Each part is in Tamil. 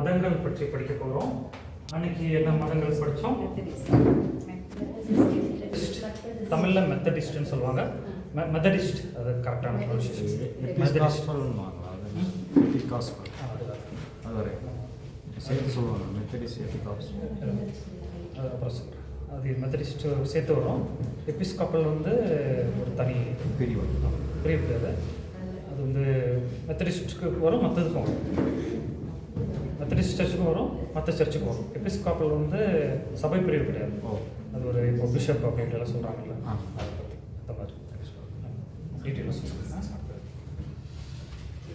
மதங்கள் பற்றி படிக்க போகிறோம். அன்னைக்கு என்ன மதங்கள் படித்தோம்? தமிழில் மெத்தடிஸ்ட்னு சொல்லுவாங்க. மெத்தடிஸ்ட் அது கரெக்டான சேர்த்து சொல்லுவாங்க. மெத்தடிஸ்ட் அப்புறம் சொல்கிறேன். அது மெத்தடிஸ்ட் சேர்த்து வரும். எபிஸ்கோப்பல் வந்து ஒரு தனி பிரிவு கிடையாது. அது வந்து மெத்தடிஸ்ட்டுக்கு வரும், மற்றதுக்கும் வரும். மெத்தடிஸ்ட் சர்ச்சுக்கும் வரும், மற்ற சர்ச்சுக்கும் வரும். எபிஸ்கோப்பல் வந்து சபை பிரிவு கிடையாது. அது ஒரு இப்போ பிஷப் அப்படின்ட்டுலாம் சொல்கிறாங்கல்ல, அதை பற்றி அந்த மாதிரி டீட்டெயிலாக சொல்லுங்கள்.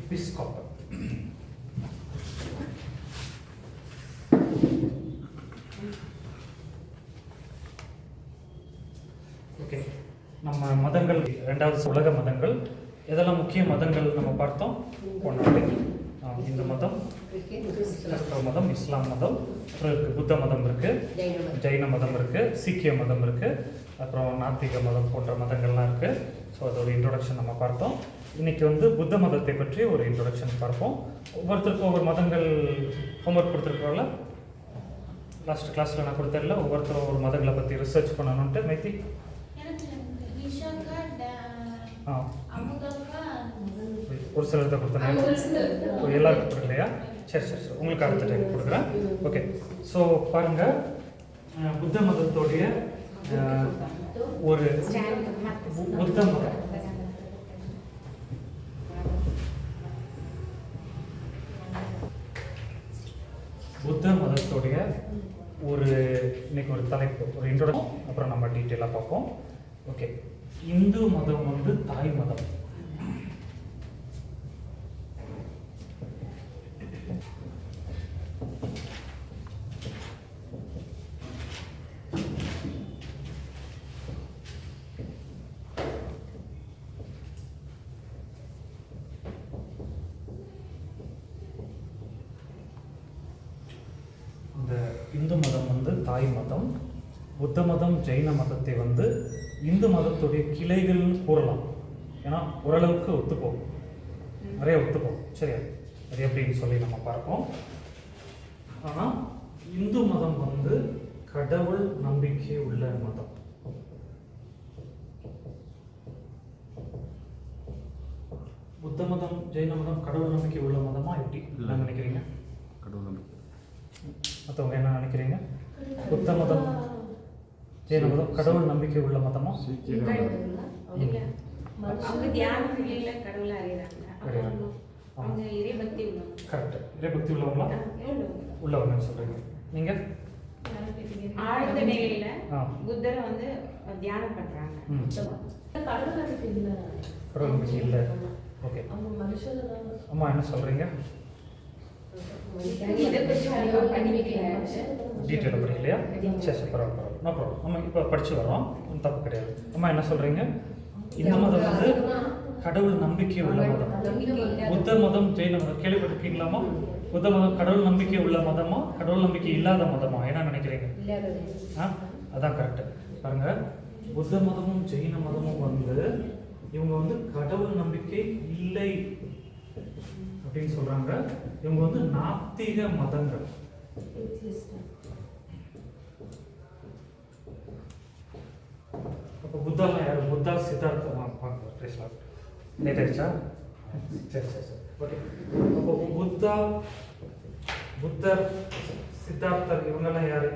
Episcopal okay. நம்ம மதங்கள் ரெண்டாவது உலக மதங்கள் எதெல்லாம் முக்கிய மதங்கள் நம்ம பார்த்தோம் போன இந்த மதம், கிறிஸ்தவ மதம், இஸ்லாம் மதம், அப்புறம் இருக்குது புத்த மதம் இருக்குது, ஜெயின மதம் இருக்குது, சீக்கிய மதம் இருக்குது, அப்புறம் நாத்திக மதம் போன்ற மதங்கள்லாம் இருக்குது. ஸோ அதோட இன்ட்ரொடக்ஷன் நம்ம பார்த்தோம். இன்றைக்கி வந்து புத்த மதத்தை பற்றி ஒரு இன்ட்ரொடக்ஷன் பார்ப்போம். ஒவ்வொருத்தருக்கும் ஒவ்வொரு மதங்கள் ஹோம்ஒர்க் கொடுத்துருக்கோம்ல, லாஸ்ட் கிளாஸில் நான் கொடுத்ததில்ல, ஒவ்வொருத்தரும் ஒரு மதங்களை பற்றி ரிசர்ச் பண்ணணுன்ட்டு. மைத்தி ஒரு சிலர் தான் கொடுத்தேன், எல்லாருக்கும் கொடுக்கலையா? சரி சரி சரி, உங்களுக்கு அடுத்த டைம் கொடுக்குறேன். ஓகே. ஸோ பாருங்கள், புத்த மதத்தோடைய ஒரு புத்த மதம் புத்த மதத்தோடைய ஒரு இன்னைக்கு ஒரு தலைப்பு, ஒரு இன்ட்ரோடக்ஷன், அப்புறம் நம்ம டீட்டெயிலாக பார்ப்போம். ஓகே. இந்து மதம் வந்து தாய் மதம். இந்த இந்து மதம் வந்து தாய் மதம். புத்த மதம், ஜெயின மதத்தை வந்து இந்து மதத்துடைய கிளைகள்னு கூறலாம். ஏன்னா ஓரளவுக்கு ஒத்துப்போம், நிறைய ஒத்துப்போம். சரியா? அது எப்படின்னு சொல்லி நம்ம பார்ப்போம். ஆனால் இந்து மதம் வந்து கடவுள் நம்பிக்கை உள்ள மதம். புத்த மதம், ஜெயின மதம் கடவுள் நம்பிக்கை உள்ள மதமா எப்படி என்ன நினைக்கிறீங்க? கடவுள் நம்பிக்கை. மற்றவங்க என்ன நினைக்கிறீங்க? புத்த மதம், ஜெயின மதம் கடவுள் நம்பிக்கை உள்ள மதமா? கரெக்ட். இறைபக்தி உள்ளவங்களா? உள்ளவங்கன்னு சொல்றீங்க நீங்க? ஆழ்ந்த நிலையில புத்தரை வந்து தியானம் பண்றாங்க. கடவுள் நம்பிக்கை இல்லை. ஓகே. அம்மா என்ன சொல்றீங்க? டீட்டெயிலாக படிக்கலையா? சரி சரி, பரவாயில்ல. No problem. நம்ம இப்போ படித்து வரோம், ஒன்றும் தப்பு கிடையாது. அம்மா என்ன சொல்கிறீங்க? இந்த மதம் வந்து கடவுள் நம்பிக்கை உள்ள மதம். புத்த மதம், ஜெயின மதம் கேள்விப்பட்டிருக்கீங்களாமா? புத்த மதம் கடவுள் நம்பிக்கை உள்ள மதமா, கடவுள் நம்பிக்கை இல்லாத மதமா? என்ன நினைக்கிறீங்க? அதான் கரெக்டு. பாருங்க, புத்த மதமும் ஜெயின மதமும் வந்து இவங்க வந்து கடவுள் நம்பிக்கை இல்லை அப்படின்னு சொல்றாங்க. இவங்க வந்து நாத்திக மதங்கள். அப்போ புத்தாலாம் யாரு? புத்தா, சித்தார்த்தமா பேசலாம். லேட் ஆயிடுச்சா? சரி சரி சரி, ஓகே. அப்போ புத்தா, புத்தர், சித்தார்த்தர் இவங்கெல்லாம் யாரு?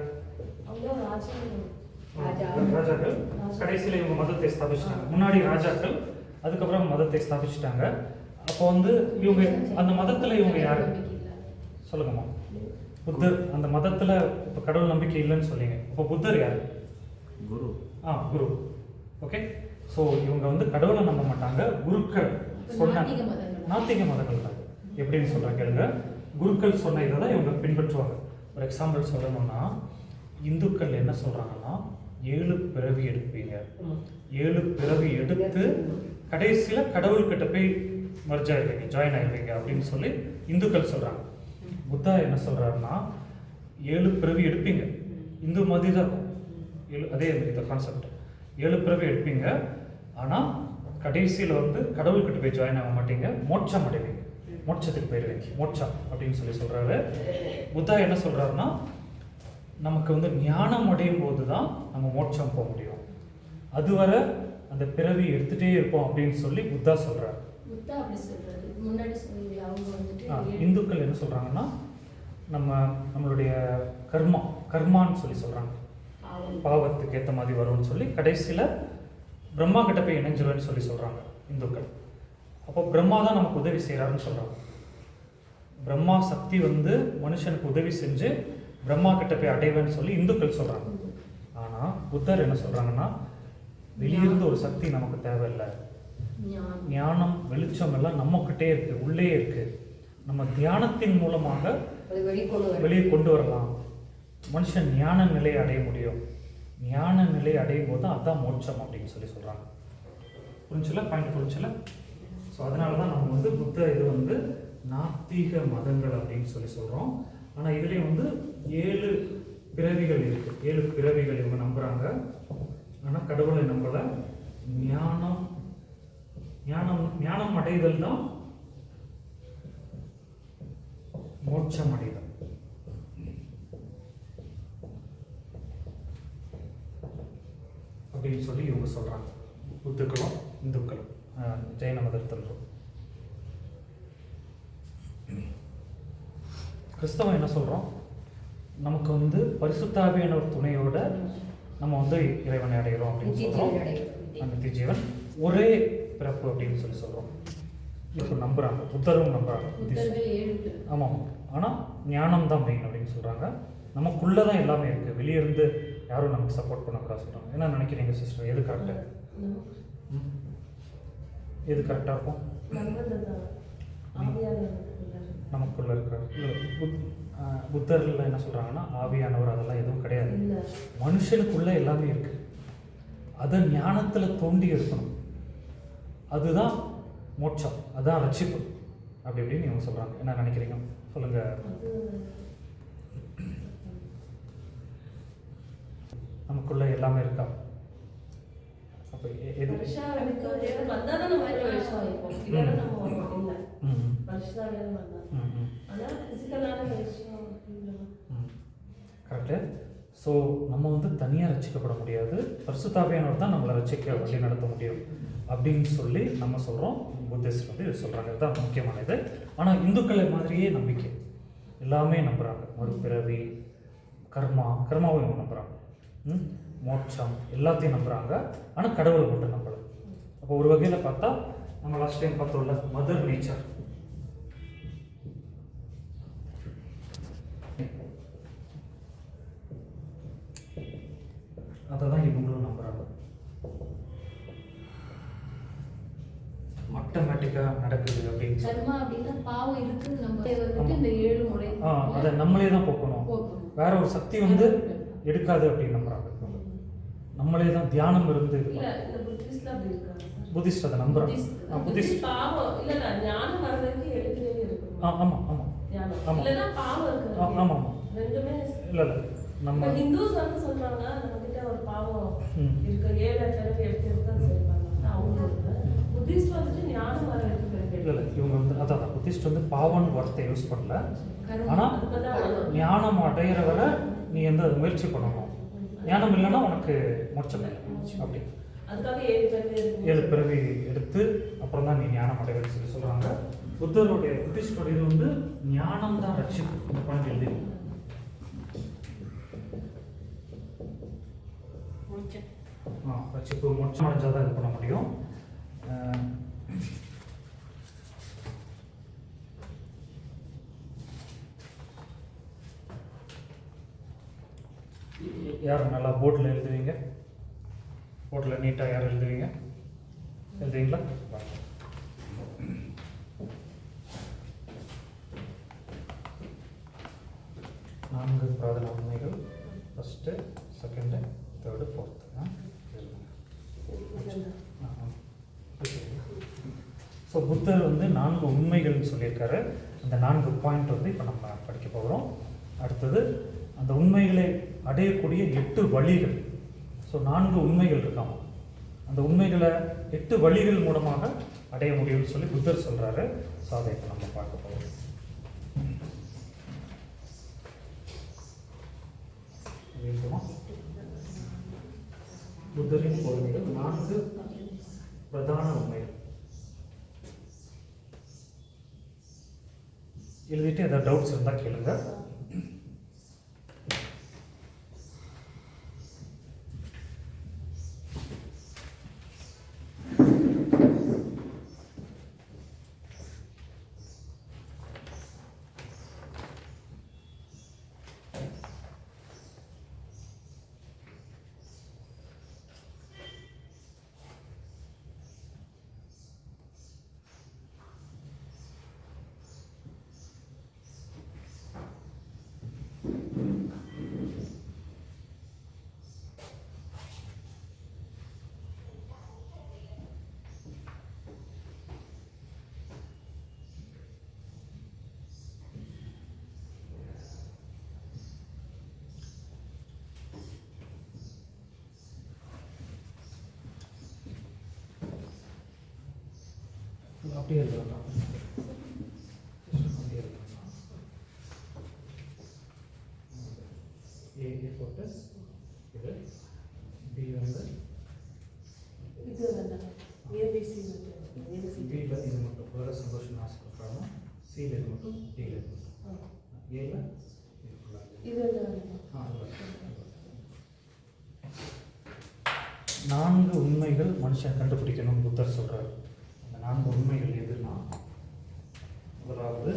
ராஜாக்கள். கடைசியில் இவங்க மதத்தை ஸ்தாபிச்சிட்டாங்க. முன்னாடி ராஜாக்கள், அதுக்கப்புறம் மதத்தை ஸ்தாபிச்சிட்டாங்க. அப்போ வந்து இவங்க அந்த மதத்தில் இவங்க யாரு சொல்லுங்கம்மா? புத்தர் அந்த மதத்தில் இப்போ கடவுள் நம்பிக்கை இல்லைன்னு சொல்லிங்க. இப்போ புத்தர் யார்? குரு. குரு. ஓகே. ஸோ இவங்க வந்து கடவுளை நம்ப மாட்டாங்க. குருக்கள் சொன்ன நாத்திக மதங்கள் தான். எப்படின்னு சொல்கிறேன் கேளுங்க. குருக்கள் சொன்ன இதை தான் இவங்க பின்பற்றுவாங்க. ஒரு எக்ஸாம்பிள் சொல்லணும்னா, இந்துக்கள் என்ன சொல்கிறாங்கன்னா, 7 பிறவி எடுப்பீங்க, 7 பிறவி எடுத்து கடைசியில் கடவுள்கிட்ட போய் மர்ஜ் ஆகிடுவீங்க, ஜாயின் ஆகிடுவீங்க அப்படின்னு சொல்லி இந்துக்கள் சொல்கிறாங்க. புத்தா என்ன சொல்கிறாருன்னா, 7 பிறவி எடுப்பீங்க. இந்து மாதிரி தான் இருக்கும். அதே இந்த கான்செப்ட். 7 பிறவி எடுப்பீங்க, ஆனால் கடைசியில் வந்து கடவுள்கிட்ட போய் ஜாயின் ஆக மாட்டீங்க, மோட்சம் அடைவீங்க. மோட்சத்துக்கு போயிடுவீங்க, மோட்சா அப்படின்னு சொல்கிறாரு. புத்தா என்ன சொல்கிறாருன்னா, நமக்கு வந்து ஞானம் அடையும் போது தான் நம்ம மோட்சம் போக முடியும், அதுவரை அந்த பிறவி எடுத்துகிட்டே இருப்போம் அப்படின்னு சொல்லி புத்தா சொல்கிறார். புத்தா அப்படி சொல்கிறாரு. முன்னாடி சொல்லி அவங்க வந்துட்டு இந்துக்கள் என்ன சொல்கிறாங்கன்னா, நம்மளுடைய கர்மான்னு சொல்லி சொல்கிறாங்க, பாவத்துக்கு ஏற்ற மாதிரி வரும்னு சொல்லி கடைசியில் பிரம்மா கிட்ட போய் இணைஞ்சிருவேன்னு சொல்லி சொல்கிறாங்க இந்துக்கள். அப்போ பிரம்மா தான் நமக்கு உதவி செய்கிறாருன்னு சொல்கிறாங்க. பிரம்மா சக்தி வந்து மனுஷனுக்கு உதவி செஞ்சு பிரம்மா கிட்ட போய் அடைவேன்னு சொல்லி இந்துக்கள் சொல்கிறாங்க. ஆனால் புத்தர் என்ன சொல்கிறாங்கன்னா, வெளியிருந்து ஒரு சக்தி நமக்கு தேவையில்லை, ஞானம் வெளிச்சம் எல்லாம் நம்மக்கிட்டே இருக்குது, உள்ளே இருக்குது, நம்ம தியானத்தின் மூலமாக வெளியே கொண்டு வரலாம், மனுஷன் ஞான நிலையை அடைய முடியும், ஞான நிலையை அடையும் போது தான் அதுதான் மோட்சம் அப்படின்னு சொல்லி சொல்கிறாங்க. புரிஞ்சுல பாயிண்ட் புரிஞ்சுல? ஸோ அதனால தான் நம்ம வந்து புத்த இது வந்து நாத்திக மதங்கள் அப்படின்னு சொல்லி சொல்கிறோம். ஆனால் இதுலேயும் வந்து 7 பிறவிகள் இருக்குது, 7 பிறவிகள் இவங்க நம்புகிறாங்க. ஆனால் கடவுளை நம்பலை. ஞானம் அடைதல் தான் மோட்சம் அடைதல். அப்படின்னு சொல்லி இவங்க சொல்கிறாங்க, புத்துக்களும் இந்துக்களும் ஜெயின மதத்திலும். கிறிஸ்தவம் என்ன சொல்கிறோம், நமக்கு வந்து பரிசுத்தாவியான ஒரு துணையோட நம்ம வந்து இறைவனை அடைகிறோம் அப்படின்னு சொல்கிறோம். நித்திய ஜீவன் ஒரே பிறப்பு அப்படின்னு சொல்லி சொல்கிறோம். இப்போ நம்புகிறாங்க, புத்தரும் நம்புகிறாங்க. ஆமாம், ஆனால் ஞானம் தான் மெயின் அப்படின்னு சொல்கிறாங்க. நமக்குள்ளே தான் எல்லாமே இருக்குது, வெளியே இருந்து யாரும் நமக்கு சப்போர்ட் பண்ணக்கூடாது சொல்கிறாங்க. என்ன நினைக்கிறீங்க சிஸ்டர், எது கரெக்டாக எது கரெக்டாக இருக்கும்? நமக்குள்ளே இருக்கிற புத்தரில் என்ன சொல்கிறாங்கன்னா, ஆவியானவர் அதெல்லாம் எதுவும் கிடையாது, மனுஷனுக்குள்ளே எல்லாமே இருக்குது, அதை ஞானத்தில் தோண்டி எடுக்கணும், அதுதான் மோட்சம், அதுதான் ரட்சிப்பு அப்படி இப்படின்னு இவங்க சொல்கிறாங்க. என்ன நினைக்கிறீங்க சொல்லுங்கள். நமக்குள்ளே எல்லாமே இருக்கா? அப்போ எது கரெக்டு. ஸோ நம்ம வந்து தனியாக ரசிக்கப்பட முடியாது, பரிசுத்தாவியானவர் தான் நம்மளை ரசிக்க வழி நடத்த முடியும் அப்படின்னு சொல்லி நம்ம சொல்கிறோம். புத்திஸ்ட் வந்து இது சொல்கிறாங்க, இதுதான் முக்கியமானது. ஆனால் இந்துக்களை மாதிரியே நம்பிக்கை எல்லாமே நம்புகிறாங்க, மறுபிறவி, கர்மாவை இவங்க நம்புகிறாங்க, மோட்சம் எல்லாத்தையும் நம்புகிறாங்க. ஆனால் கடவுளை மட்டும் நம்பலை. அப்போ ஒரு வகையில் பார்த்தா நம்ம லாஸ்ட் டைம் பார்த்தோம்ல, மதர் நேச்சர், அதை தான் இவங்களும் நம்புகிறாங்க. ஆட்டோமேட்டிக்காக நடக்குது அப்படின்னு அதை நம்மளே தான் போக்கணும், வேற ஒரு சக்தி வந்து எடுக்காது அப்படின்னு நம்புறாங்க. நம்மளே தான் தியானம் இருந்து புத்திஸ்ட் அதை நம்புறாங்க. புத்திஸ்ட் ஆமாம் ஆமாம் ஆமாம் ஆமாம் இல்லை நம்ம ஹிந்துஸ் வந்து சொல்றாங்க நம்ம கிட்ட ஒரு பாவம் இருக்கு, 7 பிறவி எடுத்து சொல்றாங்க அவங்க. புத்திஸ்ட் வந்து ஞானம் வர இருக்கு. இல்லை இவங்க வந்து அதான் புத்திஸ்ட் வந்து பாவன் வார்த்தை யூஸ் பண்ணல, ஆனால் ஞானம் அடையிற வரை நீ வந்து அதை முயற்சி பண்ணணும், ஞானம் இல்லைன்னா உனக்கு மோட்சம் இல்லை அப்படி. அதுக்காக 7 பிறவி எடுத்து அப்புறம் தான் நீ ஞானம் அடைவன்னு சொல்லி சொல்கிறாங்க. புத்திஸ்டோட இது வந்து ஞானம் தான் ரட்சிப்பு. இந்த பாயிண்ட் எழுதி ரட்சிப்பு மோட்சம் அடைஞ்சால் தான் இது பண்ண முடியும். யார் நல்லா போர்டில் எழுதுவீங்க? போர்டில் நீட்டாக யார் எழுதுவீங்க? எழுதுவீங்களா? 4 பிரார்த்தனை உண்மைகள், first, second, third, fourth. So Buddha வந்து 4 உண்மைகள்னு சொல்லியிருக்காரு. அந்த 4 பாயிண்ட் வந்து இப்போ நம்ம படிக்க போகிறோம். அடுத்தது அந்த உண்மைகளை அடையக்கூடிய 8 வழிகள். ஸோ 4 உண்மைகள் இருக்காம, அந்த உண்மைகளை 8 வழிகள் மூலமாக அடைய முடியும்னு சொல்லி புத்தர் சொல்கிறாரு. ஸோ அதை இப்போ நம்ம பார்க்க போகிறோம். புத்தரின் போதனைகள் 4 பிரதான உண்மைகள். எழுதிட்டு ஏதாவது டவுட்ஸ் இருந்தால் கேளுங்க. அப்படியே எழுதலாம். அப்படியே எழுதலாம். ஏ போட்டு இது பி வந்து இது வேண்டாம். ஏபிசி மட்டும். பியில் இது மட்டும் உலக சந்தோஷம் ஆசைப்படுறாங்க. சியில் இது மட்டும், டியில் இது மட்டும், ஏல இது வேண்டாம். 4 உண்மைகள் மனுஷன் கண்டுபிடிக்கணும்னு புத்தர் சொல்கிறார். அந்த 4 உண்மைகள் எதுனா, முதலாவது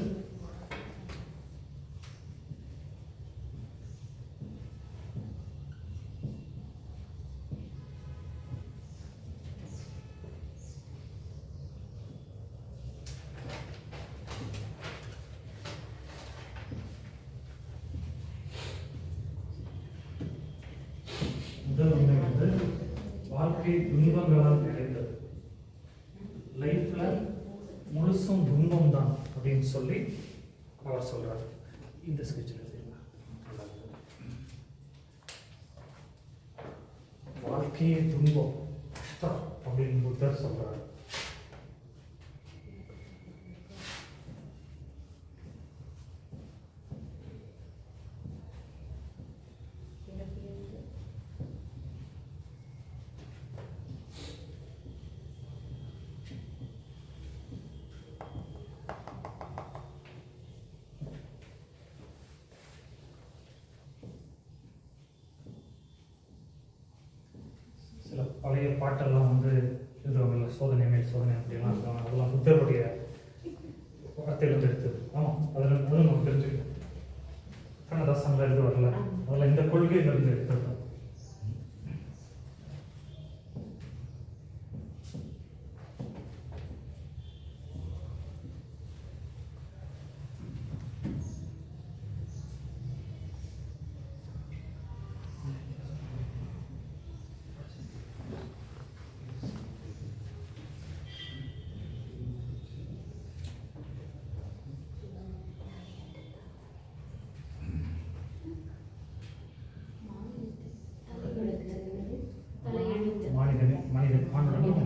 முதல் உண்மை வந்து வாழ்க்கை துன்பங்களால் நிறைந்தது. லைஃப்பில் முழுசும் துன்பம் தான் அப்படின்னு சொல்லி அவர் சொல்கிறார். இந்த ஸ்கெட்சில் வாழ்க்கையே துன்பம் கஷ்டம் அப்படின்னு புத்தர் சொல்கிறார். சில பழைய பாட்டெல்லாம் வந்து எழுதுவாங்கல்ல, சோதனை மேல் சோதனை அப்படிலாம் இருக்காங்க. அதெல்லாம் புத்தருடைய வார்த்தையிலிருந்து எடுத்தது. ஆமாம், அதுவும் நம்ம தெரிஞ்சுக்கணும். கண்ணதாசன்ல எழுது வரல, அதில் இந்த கொள்கையிலிருந்து எடுத்தது தான்.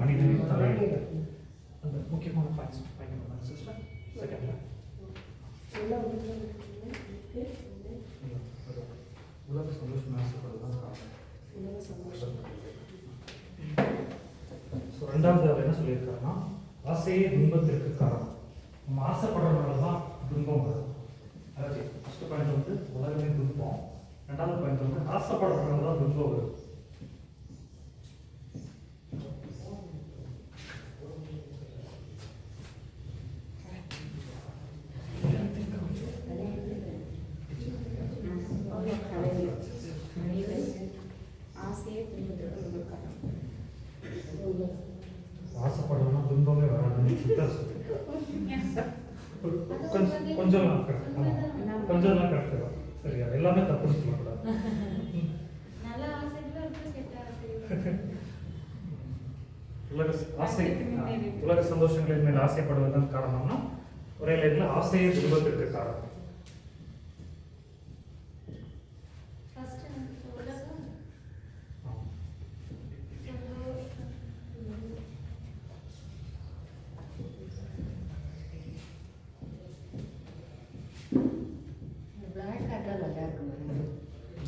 மனிதனின் தலையெழுத்து. அந்த முக்கியமான பாயிண்ட்ஸ் பயன்படுறாங்க சிஸ்டர். செகண்ட்ல உலக சந்தோஷம் ஆசைப்படுறதுதான் காரணம். ஸோ 2வது அவர் என்ன சொல்லியிருக்காருன்னா, ஆசையே துன்பத்திற்கு காரணம். நம்ம ஆசைப்படுறதுனால தான் துன்பம் வரும். அதாவது ஃபஸ்ட்டு பாயிண்ட் வந்து உலகமே துன்பம். 2வது பாயிண்ட் வந்து ஆசைப்படுறதுனால தான் துன்பம் வரும். ஆசைப்படலாம் துன்பமே வராதுன்னு புத்தர் சொல்லியிருக்காரு. கொஞ்சம்லாம் கரெக்ட். ஆமாம், கொஞ்சம்லாம் கரெக்டு தான். சரியா, எல்லாமே தப்புன்னு சொல்லக்கூடாது. உலக சந்தோஷங்களின் மேல் ஆசைப்படுவதன் காரணம்னா ஒரே லைன்ல ஆசையே துன்பத்திற்கு காரணம்.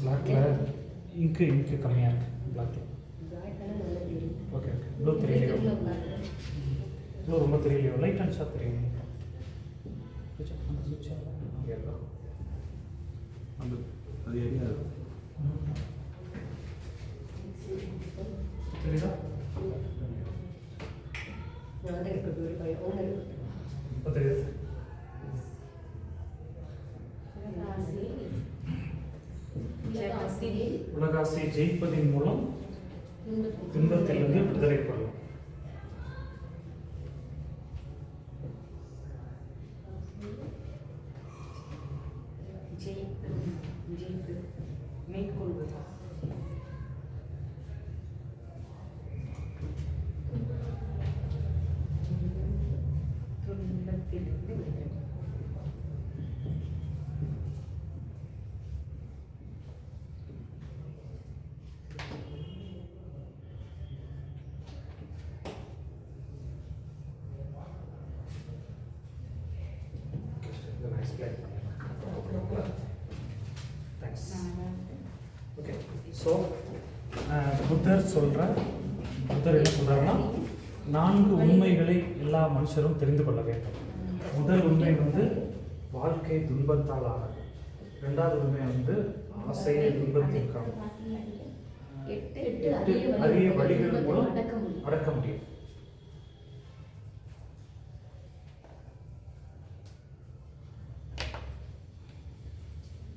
பிளாக்ல இங்கு கம்மியாக இருக்குது பிளாக்ல. ஓகே ஓகே ப்ளூ தெரியலையோ? ப்ளூ ரொம்ப தெரியலையோ? லைட் அண்ட் ஷார்ப் தெரியும். அந்த அது ஏரியா தெரியுதா? இப்போ தெரியுது. உலகாசை ஜெயிப்பதின் மூலம் துன்பத்திலிருந்து விடுதலை பெறலாம். மேற்கொள்வது துன்பத்திலிருந்து விடுதலை. தேங்க்ஸ். ஓகே ஸோ புத்தர் என்ன சொல்கிறாருன்னா 4 உண்மைகளை எல்லா மனுஷரும் தெரிந்து கொள்ள வேண்டும். முதல் உண்மை வந்து வாழ்க்கை துன்பத்தால் ஆனது. 2வது உண்மை வந்து ஆசையை துன்பத்திற்கான 8 அரிய வழிகள் மூலம் அடக்க முடியும்.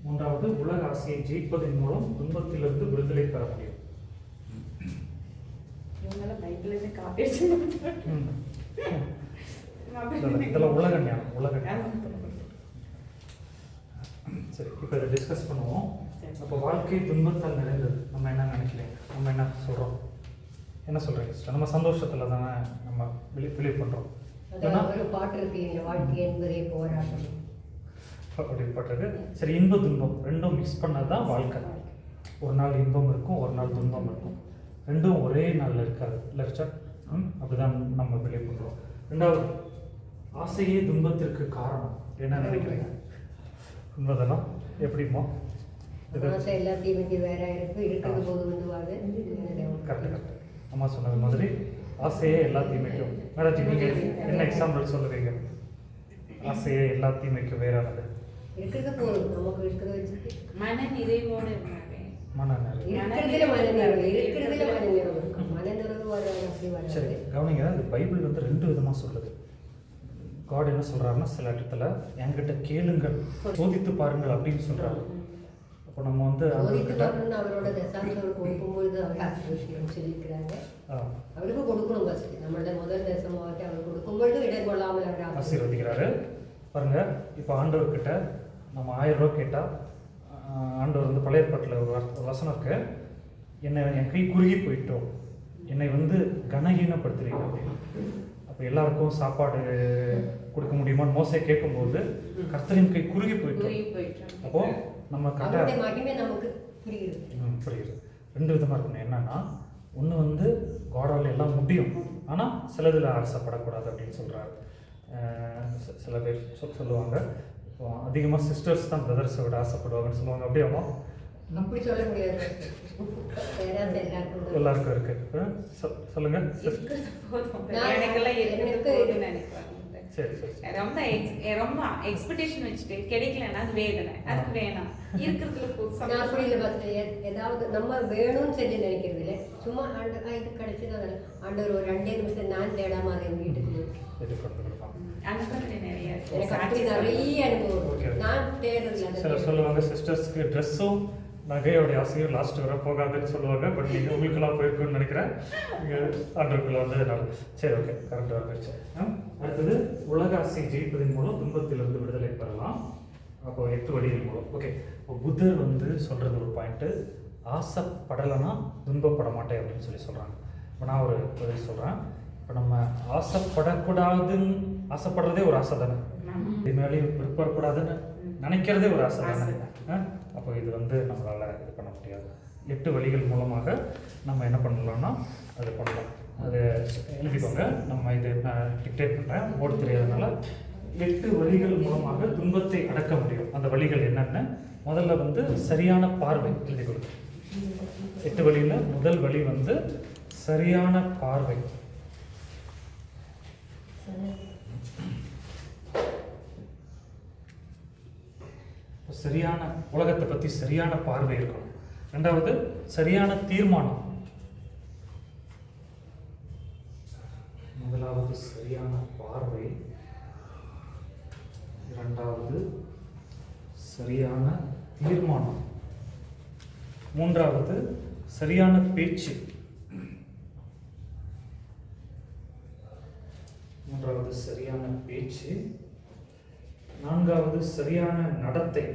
மூன்றாவது உலக ஆசையை ஜெயிப்பதன் மூலம் துன்பத்திலிருந்து விடுதலை பெற முடியும். இவங்கெல்லாம் பைபிள்லேருந்து காப்பி இதெல்லாம் உலக ஞானம். சரி, இப்போ இதை டிஸ்கஸ் பண்ணுவோம். அப்போ வாழ்க்கை துன்பத்தால் நிறைந்தது. நம்ம என்ன நினைக்கிறீங்க? நம்ம என்ன சொல்கிறோம்? என்ன சொல்கிறீங்க சிஸ்டர்? நம்ம சந்தோஷத்தில் தானே நம்ம பிலீவ் பண்ணுறோம். ஒரு பாட்டு இருக்கு, வாழ்க்கை என்பதே போராட்டம் அப்படிப்பட்டது. சரி, இன்ப துன்பம் ரெண்டும் மிக்ஸ் பண்ணது தான் வாழ்க்கை. ஒரு நாள் இன்பம் இருக்கும், ஒரு நாள் துன்பம் இருக்கும். ரெண்டும் ஒரே நாளில் இருக்காது இல்லை சார்? அப்படிதான் நம்ம பிலீவ் பண்ணுறோம். 2வது ஆசையே துன்பத்திற்கு காரணம். என்ன நினைக்கிறீங்க? உண்மைதானா? எப்படிமோ எல்லாத்தையும் வேற இருக்கிறது போது வந்து கரெக்ட். அம்மா சொன்னது மாதிரி ஆசையே எல்லாத்தையும் வைக்கும். மேடம், நீங்கள் என்ன எக்ஸாம்பிள் சொல்லுவீங்க? ஆசையே எல்லாத்தையும் வைக்கும் வேறானது இருக்கிறது போதும், நமக்கு இருக்கிறத வச்சுட்டு மன நிறைவோடு இருந்தாங்க. சரி, கவனிங்க. அது பைபிள் வந்து 2 விதமாக சொல்லுது. காட் என்ன சொல்கிறாருன்னா, சில இடத்துல என்கிட்ட கேளுங்கள், சோதித்து பாருங்கள் அப்படின்னு சொல்கிறாரு. அப்போ நம்ம வந்து அவரோட தசாம்சம் கொடுக்கும்பொழுது அவர் ஆசீர்வதிக்கணும்னு சொல்லியிருக்கிறாங்க. அவருக்கு கொடுக்கணும். ஃபஸ்ட்டு நம்மளோட முதல் தேசமாகட்டி அவர் கொடுக்கும்பொழுது இடம் கொள்ளாமல் அவர் ஆசீர்வதிக்கிறாரு. பாருங்க, இப்போ ஆண்டவர்கிட்ட நம்ம 1000 ரூபா கேட்டால் ஆண்டவர் வந்து பழைய ஏற்பாட்டில் ஒரு வசனம் இருக்கு, என் கை குறுகி போயிட்டோம், என்னை வந்து கனஹீனப்படுத்துறீங்க அப்படின்னு. அப்போ எல்லாருக்கும் சாப்பாடு கொடுக்க முடியுமான்னு மோசே கேட்கும்போது கர்த்தரின் கை குறுகி போயிட்டோம். அப்போ நம்ம நமக்கு புரியுது. 2 விதமாக இருக்கணும். என்னன்னா, ஒன்று வந்து காடால் எல்லாம் முடியும், ஆனால் சிலதில் ஆசைப்படக்கூடாது அப்படின்னு சொல்கிறாரு. சில பேர் சொல்லுவாங்க, இப்போ அதிகமாக சிஸ்டர்ஸ் தான் பிரதர்ஸை விட ஆசைப்படுவாங்கன்னு சொல்லுவாங்க. அப்படியாமா? அப்படி சொல்ல முடியாது, எல்லாருக்கும் இருக்கு. சொல்லுங்க. சரி சரி. ரொம்ப எக்ஸ்பெக்டேஷன் வச்சுட்டு கிடைக்கலன்னா அது வேதனை, அதுக்கு வேணாம் இருக்கிறதுல ஏதாவது நம்ம வேணும்னு சொல்லி நினைக்கிறது இல்லை. சும்மா இது கிடைச்சது ஆண்டவர் ஒரு 2 நிமிஷம் நான் தேடாம அதை வீட்டுக்கு நிறைய அனுபவம் நான் தேடுறதுல. சொல்லுவாங்க சிஸ்டர்ஸ்க்கு ட்ரெஸ்ஸும் நகையோடைய ஆசையும் லாஸ்ட் வர போகாதுன்னு சொல்லுவாங்க. பட் நீங்கள் உங்களுக்கெல்லாம் போயிருக்குன்னு நினைக்கிறேன். நீங்கள் ஆண்டருக்குள்ள வந்து சரி, ஓகே, கரெக்டாக இருந்துச்சு. அடுத்தது உலக ஆசை ஜெயிப்பதன் மூலம் துன்பத்திலிருந்து விடுதலை பெறலாம். அப்போ 8 வழிகள் மூலம். ஓகே, இப்போ புத்தர் வந்து சொல்கிறது ஒரு பாயிண்ட்டு, ஆசைப்படலைன்னா துன்பப்பட மாட்டேன் அப்படின்னு சொல்கிறாங்க. இப்போ நான் ஒரு பதில் சொல்கிறேன். இப்போ நம்ம ஆசைப்படக்கூடாதுன்னு ஆசைப்படுறதே ஒரு ஆசை தானே, இது மேலேயும் விருப்பப்படக்கூடாதுன்னு நினைக்கிறதே ஒரு ஆசை தானே. அப்போ இது வந்து நம்மளால் இது பண்ண முடியாது. 8 வழிகள் மூலமாக நம்ம என்ன பண்ணலாம்னா அது பண்ணலாம். அது எழுதிக்கோங்க. நம்ம இது நான் டிக்டேட் பண்ணுறேன், போர்டு தெரியாதனால. 8 வழிகள் மூலமாக துன்பத்தை அடக்க முடியும். அந்த வழிகள் என்னென்னு முதல்ல வந்து சரியான பார்வை எழுதி கொடுங்க. 8 வழியில் முதல் வழி வந்து சரியான பார்வை. சரியான உலகத்தை பற்றி சரியான பார்வை இருக்கணும். ரெண்டாவது சரியான தீர்மானம். முதலாவது சரியான பார்வை, இரண்டாவது சரியான தீர்மானம், மூன்றாவது சரியான பேச்சு, நான்காவது சரியான நடத்தை,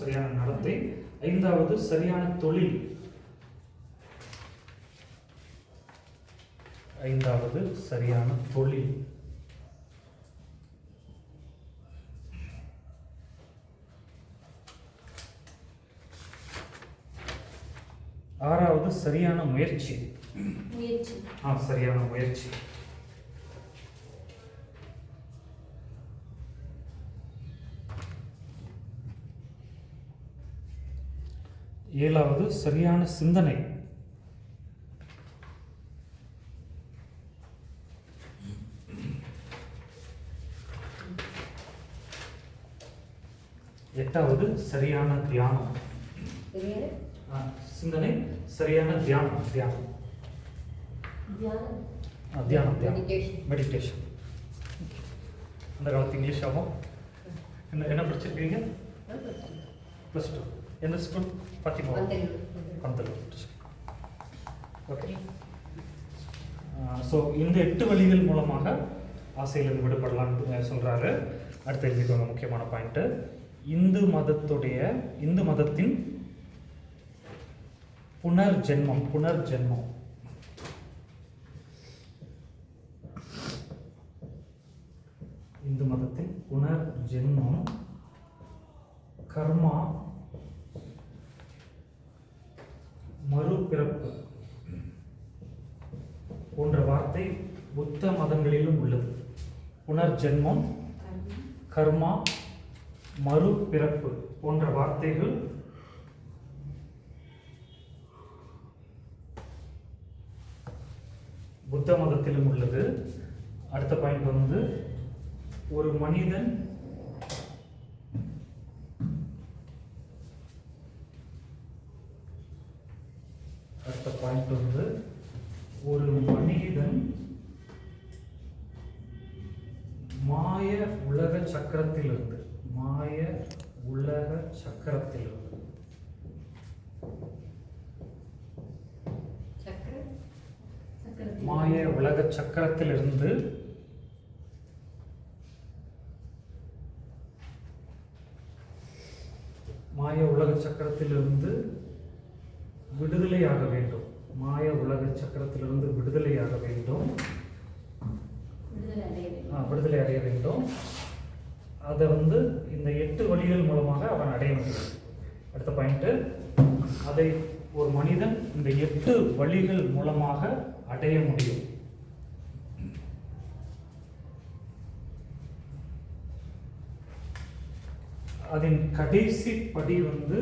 சரியான நடத்தை. ஐந்தாவது சரியான தொழில், ஆறாவது சரியான முயற்சி. சரியான முயற்சி. ஏழாவது சரியான சிந்தனை. எட்டாவது சரியான தியானம். சிந்தனை, சரியான தியானம். மெடிடேஷன். அந்த காலத்து இங்கிலீஷ் ஆகும். என்ன படிச்சிருக்கீங்க? +2. எந்த school? Fatima Pandalur. Okay. So இந்த 8 வழிகள் மூலமாக ஆசையிலிருந்து விடுபடலான்னு சொல்கிறாரு. அடுத்த எழுதிக்கோங்க முக்கியமான பாயிண்ட்டு. இந்து மதத்தின் புனர்ஜென்மம். இந்து மதத்தின் புனர்ஜென்மம், கர்மா, மறுபிறப்பு போன்ற வார்த்தை புத்த மதங்களிலும் உள்ளது. புனர்ஜென்மம், கர்மா, மறுபிறப்பு போன்ற வார்த்தைகள் புத்த மதத்திலும் உள்ளது. அடுத்த பாயிண்ட் வந்து ஒரு மனிதன் மாய உலக சக்கரத்திலிருந்து விடுதலையாக வேண்டும். விடுதலை அடைய வேண்டும். அதை வந்து இந்த 8 வழிகள் மூலமாக அவன் அடைய முடியும். அடுத்த பாயிண்ட், அதை ஒரு மனிதன் இந்த 8 வழிகள் மூலமாக அடைய முடியும். அதன் கடைசி படி வந்து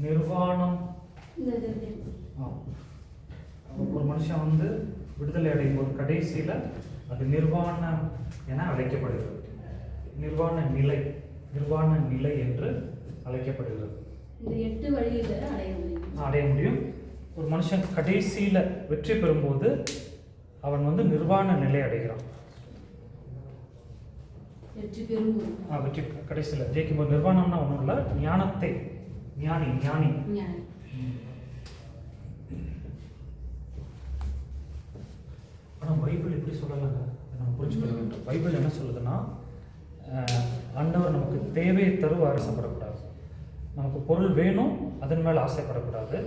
நிர்வாணம். ஒரு மனுஷன் வந்து விடுதலை அடையும் போது கடைசியில் அது நிர்வாணம் என அழைக்கப்படுகிறது. நிர்வாண நிலை என்று அழைக்கப்படுகிறது. இந்த 8 வழியில அடைய முடியும். ஒரு மனுஷன் கடைசியில் வெற்றி பெறும்போது அவன் வந்து நிர்வாண நிலை அடைகிறான். வெற்றி கடைசியில் ஜெயிக்கும்போது நிர்வாணம்னா ஒன்றும் இல்லை, ஞானத்தை ஞானி. ஆனால் பைபிள் எப்படி சொல்லலைங்க, நம்ம புரிஞ்சுக்க வேண்டும். பைபிள் என்ன சொல்லுதுன்னா, ஆண்டவர் நமக்கு தேவையை தருவ ஆசைப்படக்கூடாது. நமக்கு பொருள் வேணும், அதன் மேலே ஆசைப்படக்கூடாது.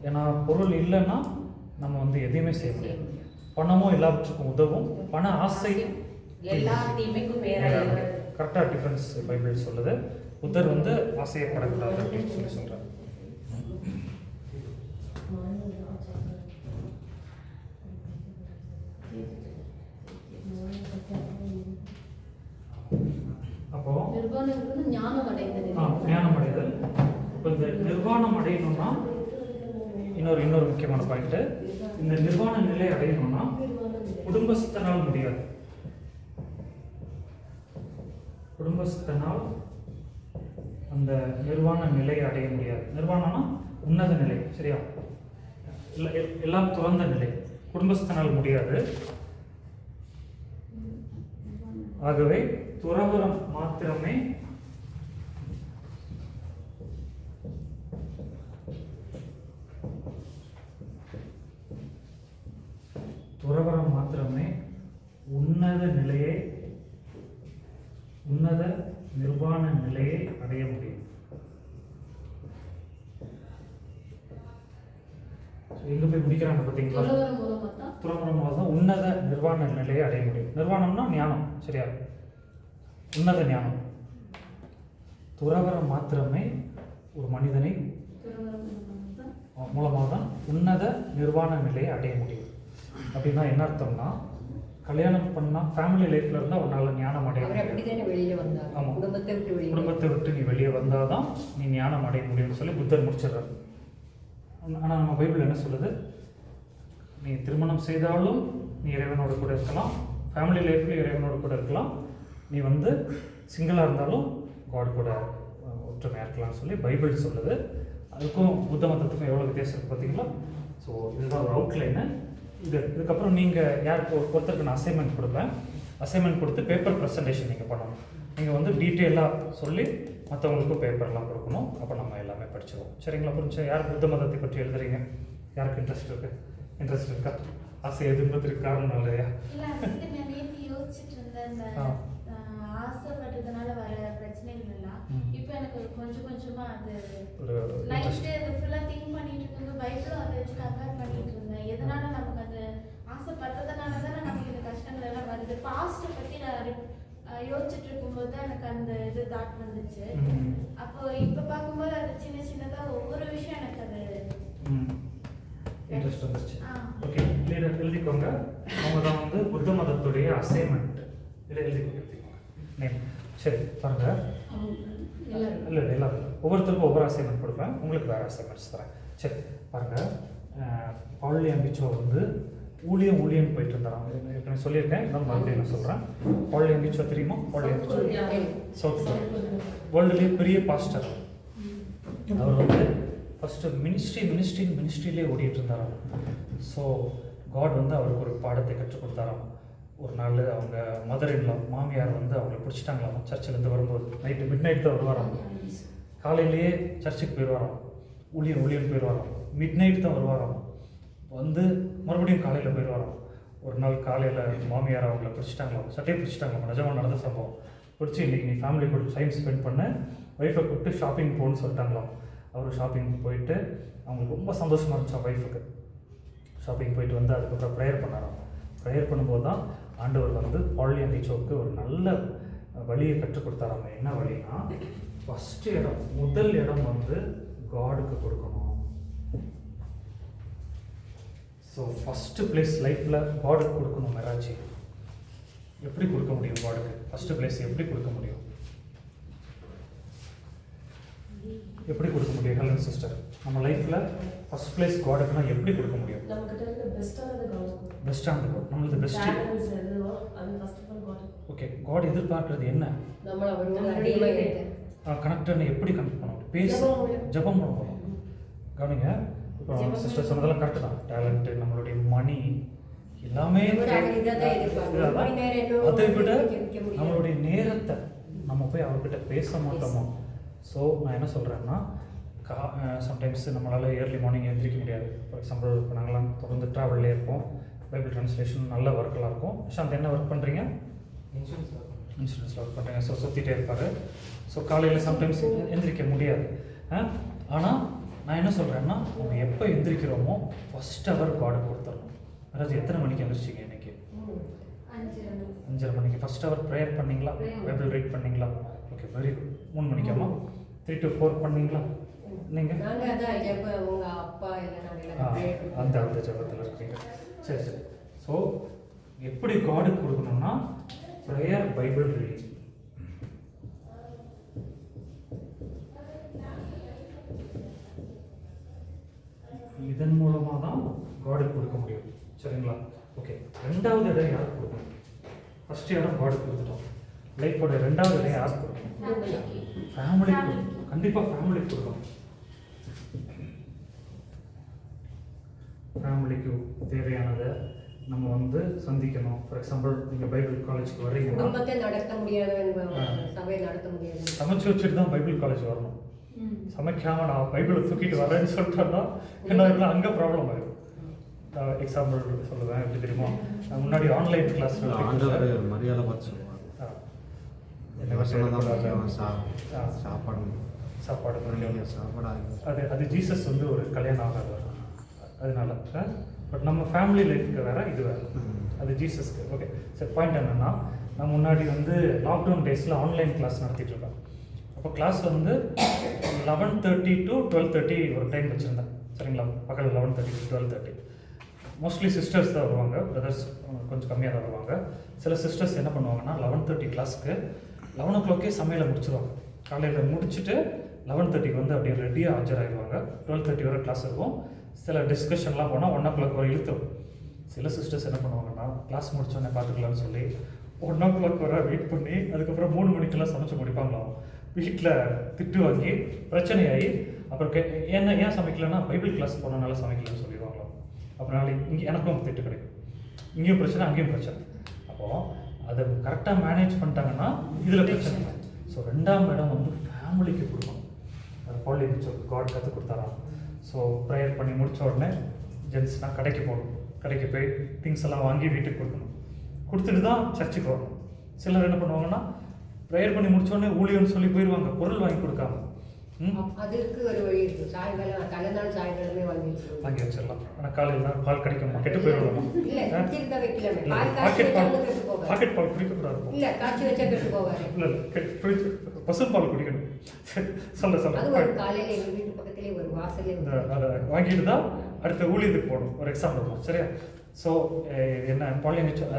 ஏன்னா பொருள் இல்லைன்னா நம்ம வந்து எதையுமே செய்ய முடியாது. பணமும் எல்லாவற்றுக்கும் உதவும், பண ஆசை கரெக்டாக டிஃப்ரென்ஸ் பைபிள் சொல்லுது. புத்தர் வந்து ஆசையப்படக்கூடாது அப்படின்னு சொல்கிறார். நிர்வாணங்கிறது ஞானம் அடைந்தது. ஞானம் அடைதல். இப்போ இந்த நிர்வாணம் அடையணும்னா இன்னொரு முக்கியமான பாயிண்ட், இந்த நிர்வாண நிலை அடையணும்னா குடும்பஸ்தனால் முடியாது. குடும்பஸ்தனால் அந்த நிர்வாண நிலையை அடைய முடியாது. நிர்வாணம்னா உன்னத நிலை, சரியா? எல்லாம் துறந்த நிலை. குடும்பஸ்தனால் முடியாது. ஆகவே துறவரம் மாத்திரமே உன்னத நிலையை, உன்னத நிர்வாண நிலையை அடைய முடியும். எங்க போய் முடிக்கிறாங்க பார்த்தீங்களா? துறவரம் மூலம் தான் உன்னத நிர்வாண நிலையை அடைய முடியும். நிர்வாணம்னா ஞானம், சரியா? உன்னத ஞானம். துறவரம் மாத்திரமே ஒரு மனிதனை மூலமாக தான் உன்னத நிர்வாண நிலையை அடைய முடியும். அப்படின்னா என்ன அர்த்தம்னா, கல்யாணம் பண்ணா ஃபேமிலி லைஃப்ல இருந்தா ஒரு நல்ல ஞானம் அடைய முடியும். ஆமாம், குடும்பத்தை விட்டு நீ வெளியே வந்தாதான் நீ ஞானம் அடைய முடியும்னு சொல்லி புத்தர் முடிச்சிடுறாரு. ஆனால் நம்ம பைபிள் என்ன சொல்லுது? நீ திருமணம் செய்தாலும் நீ இறைவனோட கூட இருக்கலாம், ஃபேமிலி லைஃப்லையும் இறைவனோட கூட இருக்கலாம், நீ வந்து சிங்கிளாக இருந்தாலும் காட் கூட ஒற்றுமையாக இருக்கலாம்னு சொல்லி பைபிள் சொல்லுது. அதுக்கும் புத்த மதத்துக்கும் எவ்வளோ வித்தியாசம் இருக்குது பார்த்தீங்களா? ஸோ இதுதான் ஒரு அவுட்லைனு. இதுக்கப்புறம் நீங்கள் யாருக்கு ஒருத்தருக்கு நான் அசைன்மெண்ட் கொடுப்பேன். அசைன்மெண்ட் கொடுத்து பேப்பர் ப்ரெசன்டேஷன் நீங்கள் பண்ணணும். நீங்கள் வந்து டீட்டெயிலாக சொல்லி மற்றவங்களுக்கும் பேப்பர்லாம் கொடுக்கணும். அப்போ நம்ம எல்லாமே படிச்சிடுவோம். சரிங்களா? புரிஞ்சா? யார் புத்த மதத்தை பற்றி எழுதுறீங்க? யாருக்கு இன்ட்ரெஸ்ட் இருக்குது? இன்ட்ரெஸ்ட் இருக்கா? ஆசை எதுன்றதுக்கு காரணம் இல்லையா? ஆசைப்பட்டதுனால வர பிரச்சனைகள் எல்லாம் இப்போ எனக்கு கொஞ்சம் கொஞ்சமா அது ஒரு நைட்டு அது ஃபுல்லாக திங்க் பண்ணிட்டு இருக்குங்க. பைபிளும் அதை வச்சு கம்பேர் பண்ணிட்டு இருந்தேன். எதனால நமக்கு அது ஆசைப்பட்டதுனால தானே நமக்கு இந்த கஷ்டங்கள் எல்லாம் வருது. பாஸ்ட்டை பற்றி நான் யோசிச்சுட்டு இருக்கும்போது தான் எனக்கு அந்த இது தாட் வந்துச்சு. அப்போ இப்போ பார்க்கும்போது அது சின்ன சின்னதாக ஒவ்வொரு விஷயம் எனக்கு அது இன்ட்ரெஸ்ட் வந்துச்சு. ஓகே, எழுதிக்கோங்க. அவங்க தான் வந்து புத்த மதத்துடைய அசைன்மெண்ட். இதை எழுதிக்கோங்க. சரி, பாருங்க. இல்லை எல்லாரும் ஒவ்வொருத்தருக்கும் ஒவ்வொரு அசைன்மெண்ட் கொடுப்பேன். உங்களுக்கு வேறு அசைன்மெண்ட்ஸ் தரேன். சரி, பாருங்கள். பவுல் எம்பிச்சோ வந்து ஊழியம் போயிட்டு இருந்தாராம். ஏற்கனவே சொல்லியிருக்கேன், இன்னும் மறுபடியும் நான் சொல்கிறேன். பவுல் எம்பிச்சோ தெரியுமா? பவுல் எம்பிச்சோ சவுத் கொரியா, வேர்ல்டுலேயே பெரிய பாஸ்டர். அவர் வந்து ஃபஸ்ட்டு மினிஸ்ட்ரியிலே ஓடிட்டு இருந்தாராம். ஸோ காட் வந்து அவருக்கு ஒரு பாடத்தை கற்றுக் கொடுத்தாராம். ஒரு நாள் அவங்க மாமியார் வந்து அவங்கள பிடிச்சிட்டாங்களாம். சர்ச்சிலேருந்து வரும்போது மிட் நைட் தான் வருவாராம். காலையிலேயே சர்ச்சுக்கு போயிடுவாராம். ஊழியம் போயிடுவாராம். மிட் நைட் தான் வருவாராம். வந்து மறுபடியும் காலையில் போயிடுவாராம். ஒரு நாள் காலையில் மாமியார் அவங்கள பிடிச்சிட்டாங்களாம். சட்டையை பிடிச்சிட்டாங்களாம். நிஜமாக நடந்த சம்பவம். பிடிச்சி இன்றைக்கி நீ ஃபேமிலி கூட டைம் ஸ்பெண்ட் பண்ண, ஒய்ஃபை கூப்பிட்டு ஷாப்பிங் போகணுன்னு சொல்லிட்டாங்களாம். அவர் ஷாப்பிங் போயிட்டு அவங்களுக்கு ரொம்ப சந்தோஷமாக இருந்துச்சா ஒய்ஃபுக்கு. ஷாப்பிங் போயிட்டு வந்து அதுக்கப்புறம் ப்ரேயர் பண்ணாராம். ப்ரேயர் பண்ணும்போது தான் ஆண்டவர் வந்து பவுல் எம்பிச்சோவுக்கு ஒரு நல்ல வழியை கற்றுக் கொடுத்தாராங்க. என்ன வழின்னா, முதல் இடம் வந்து காடுக்கு கொடுக்கணும். ஸோ ஃபஸ்ட்டு பிளேஸ் லைஃப்பில் காடுக்கு கொடுக்கணும். மெராச்சி எப்படி கொடுக்க முடியும்? காடுக்கு ஃபஸ்ட்டு பிளேஸ் எப்படி கொடுக்க முடியும்? எப்படி கொடுக்க முடியும்? ஹெலன் சிஸ்டர், நம்ம லைஃப்பில் ஃபஸ்ட் பிளேஸ் காடுக்குன்னா எப்படி கொடுக்க முடியும்? பெஸ்ட்டானது காட். நம்மளது பெஸ்ட்டு. ஓகே, காட் எதிர்பார்க்கறது என்ன? கனெக்டர்னு எப்படி கனெக்ட் பண்ணணும்? ஜபம் பண்ணணும். கவனிங்க, இப்போ சிஸ்டர் சொன்னதெல்லாம் கரெக்டு தான். டேலண்ட்டு, நம்மளுடைய மணி எல்லாமே, அதை விட நம்மளுடைய நேரத்தை நம்ம போய் அவர்கிட்ட பேச மாட்டோமோ. ஸோ நான் என்ன சொல்கிறேன்னா, சம்டைம்ஸ் நம்மளால் ஏர்லி மார்னிங் எழுந்திரிக்க முடியாது. ஃபார் எக்ஸாம்பிள், இப்போ நாங்களாம் தொடர்ந்து ட்ராவல்லே இருப்போம். பைபிள் ட்ரான்ஸ்லேஷன் நல்ல ஒர்க்கெலாம் இருக்கும். அந்த என்ன ஒர்க் பண்ணுறீங்க? இன்சூரன்ஸில் ஒர்க் பண்ணுறீங்க. ஸோ சுற்றிட்டே இருப்பார். ஸோ காலையில் சம்டைம்ஸ் எந்திரிக்க முடியாது. ஆனால் நான் என்ன சொல்கிறேன்னா, நம்ம எப்போ எந்திரிக்கிறோமோ ஃபஸ்ட் ஹவர் கார்டு கொடுத்துடணும். அதாவது எத்தனை மணிக்கு எந்திரிச்சிங்க இன்றைக்கி? 5:30 மணிக்கு. ஃபஸ்ட் ஹவர் ப்ரேயர் பண்ணிங்களா? பைபிள் ரீட் பண்ணிங்களா? Okay, very good. 3 மணிக்காமா? 3 to 4 பண்ணீங்களா? நீங்கள் அந்த ஜபத்தில் இருக்கீங்க. சரி. ஸோ எப்படி காடுக்கு கொடுக்கணும்னா, ப்ரேயர், பைபிள் ரீடிங். இதன் மூலமாக தான் காடுக்கு கொடுக்க முடியும். சரிங்களா? ஓகே, ரெண்டாவது இடம் யாருக்கு கொடுக்கணும்? ஃபர்ஸ்ட் இடம் காடுக்கு கொடுத்துட்டோம். லைஃபோட ரெண்டாவது இடம் யாருக்கு கொடுக்கணும்? ஃபேமிலிக்கு. கண்டிப்பாக ஃபேமிலிக்கு கொடுக்கணும். ஃபேமிலிக்கு தேவையானதை நம்ம வந்து சந்திக்கணும். ஃபார் எக்ஸாம்பிள், நீங்கள் பைபிள் காலேஜுக்கு வர்றீங்கன்னா குடும்பத்தை நடத்த முடியாது, சபையை நடத்த முடியாது, சமைச்சு வச்சுட்டு தான் பைபிள் காலேஜ் வரணும். சமைக்காம நான் பைபிளை தூக்கிட்டு வரேன்னு சொல்லிட்டோம்னா என்ன அங்கே ப்ராப்ளம் ஆகிடும். எக்ஸாம்பிள் சொல்லுவேன், எப்படி தெரியுமா? நான் முன்னாடி ஆன்லைன் கிளாஸ் ஆண்டவர் மரியாதை பார்த்து சொல்லுவாங்க. சாப்பாடு சாப்பாடு சாப்பாடு அது ஜீசஸ் வந்து ஒரு கல்யாணம் ஆகாதவர், அதனால. பட் நம்ம ஃபேமிலி லைஃப்க்கு வேறு, இது வேறு. அது ஜீசஸ்க்கு. ஓகே, சரி. பாயிண்ட் என்னென்னா, நான் முன்னாடி வந்து லாக்டவுன் டேஸில் ஆன்லைன் கிளாஸ் நடத்திட்டு இருக்கேன். அப்போ கிளாஸ் வந்து 11:30 to 12:30 ஒரு டைம் வச்சுருந்தேன். சரிங்களா? பகல் 11:30 to 12:30. மோஸ்ட்லி சிஸ்டர்ஸ் தான் வருவாங்க, பிரதர்ஸ் கொஞ்சம் கம்மியாக தான் வருவாங்க. சில சிஸ்டர்ஸ் என்ன பண்ணுவாங்கன்னா 11:30 கிளாஸ்க்கு 11 o'clock சமையலை முடிச்சிடுவாங்க. காலையில் முடிச்சுட்டு 11:30 வந்து அப்படியே ரெடியாக ஆஜராகிடுவாங்க. 12:30 வரை கிளாஸ் இருக்கும். சில டிஸ்கஷன்லாம் போனால் 1 o'clock வரை இழுத்துரும். சில சிஸ்டர்ஸ் என்ன பண்ணுவாங்கன்னா, கிளாஸ் முடிச்சோடனே பார்த்துக்கலாம்னு சொல்லி 1 o'clock வரை வெயிட் பண்ணி அதுக்கப்புறம் 3 மணிக்கெல்லாம் சமைச்சு முடிப்பாங்களாம். வீட்டில் திட்டு வாங்கி பிரச்சனையாகி அப்புறம் ஏன் சமைக்கலன்னா பைபிள் கிளாஸ் போனனால சமைக்கலன்னு சொல்லிடுவாங்களாம். அப்புறம் நாளைக்கு இங்கே எனக்கும் திட்டு கிடைக்கும். இங்கேயும் பிரச்சனை, அங்கேயும் பிரச்சனை. அப்போது அதை கரெக்டாக மேனேஜ் பண்ணிட்டாங்கன்னா இதில் பிரச்சனை இல்லை. ஸோ ரெண்டாம் இடம் வந்து ஃபேமிலிக்கு கொடுக்கணும். அது பாலி காட் கற்றுக் கொடுத்தாராம். ஸோ ப்ரேயர் பண்ணி முடித்த உடனே ஜென்ஸ்னால் கடைக்கு போகணும். கடைக்கு போய் திங்ஸ் எல்லாம் வாங்கி வீட்டுக்கு கொடுக்கணும். கொடுத்துட்டு தான் சர்ச்சுக்கு வரணும். சிலர் என்ன பண்ணுவாங்கன்னா, ப்ரேயர் பண்ணி முடிச்ச உடனே ஊழியர்னு சொல்லி போயிடுவாங்க, பொருள் வாங்கி கொடுக்காம. அதுக்கு ஒரு வழி இருக்கு. சாயங்காலம் தலைநாள் சாயங்காலமே வாங்கி வச்சிடலாம். ஆனால் காலையில் தான் பால் கிடைக்கும், கெட்டு போயிடலாம். பாக்கெட் பால் குடிக்கக்கூடாது. இல்லை, காய்ச்சி வச்சா கெட்டு போவாரு. இல்லை, பசு பால் குடிக்கணும். சொல்ல காலையில் எங்கள் வீட்டு பக்கத்துலேயே ஒரு வாசலே அதை வாங்கிட்டு தான் அடுத்த ஊழியத்துக்கு போகணும். ஒரு எக்ஸாம்பிள் தான், சரியா? ஸோ என்ன பாலினேச்சர்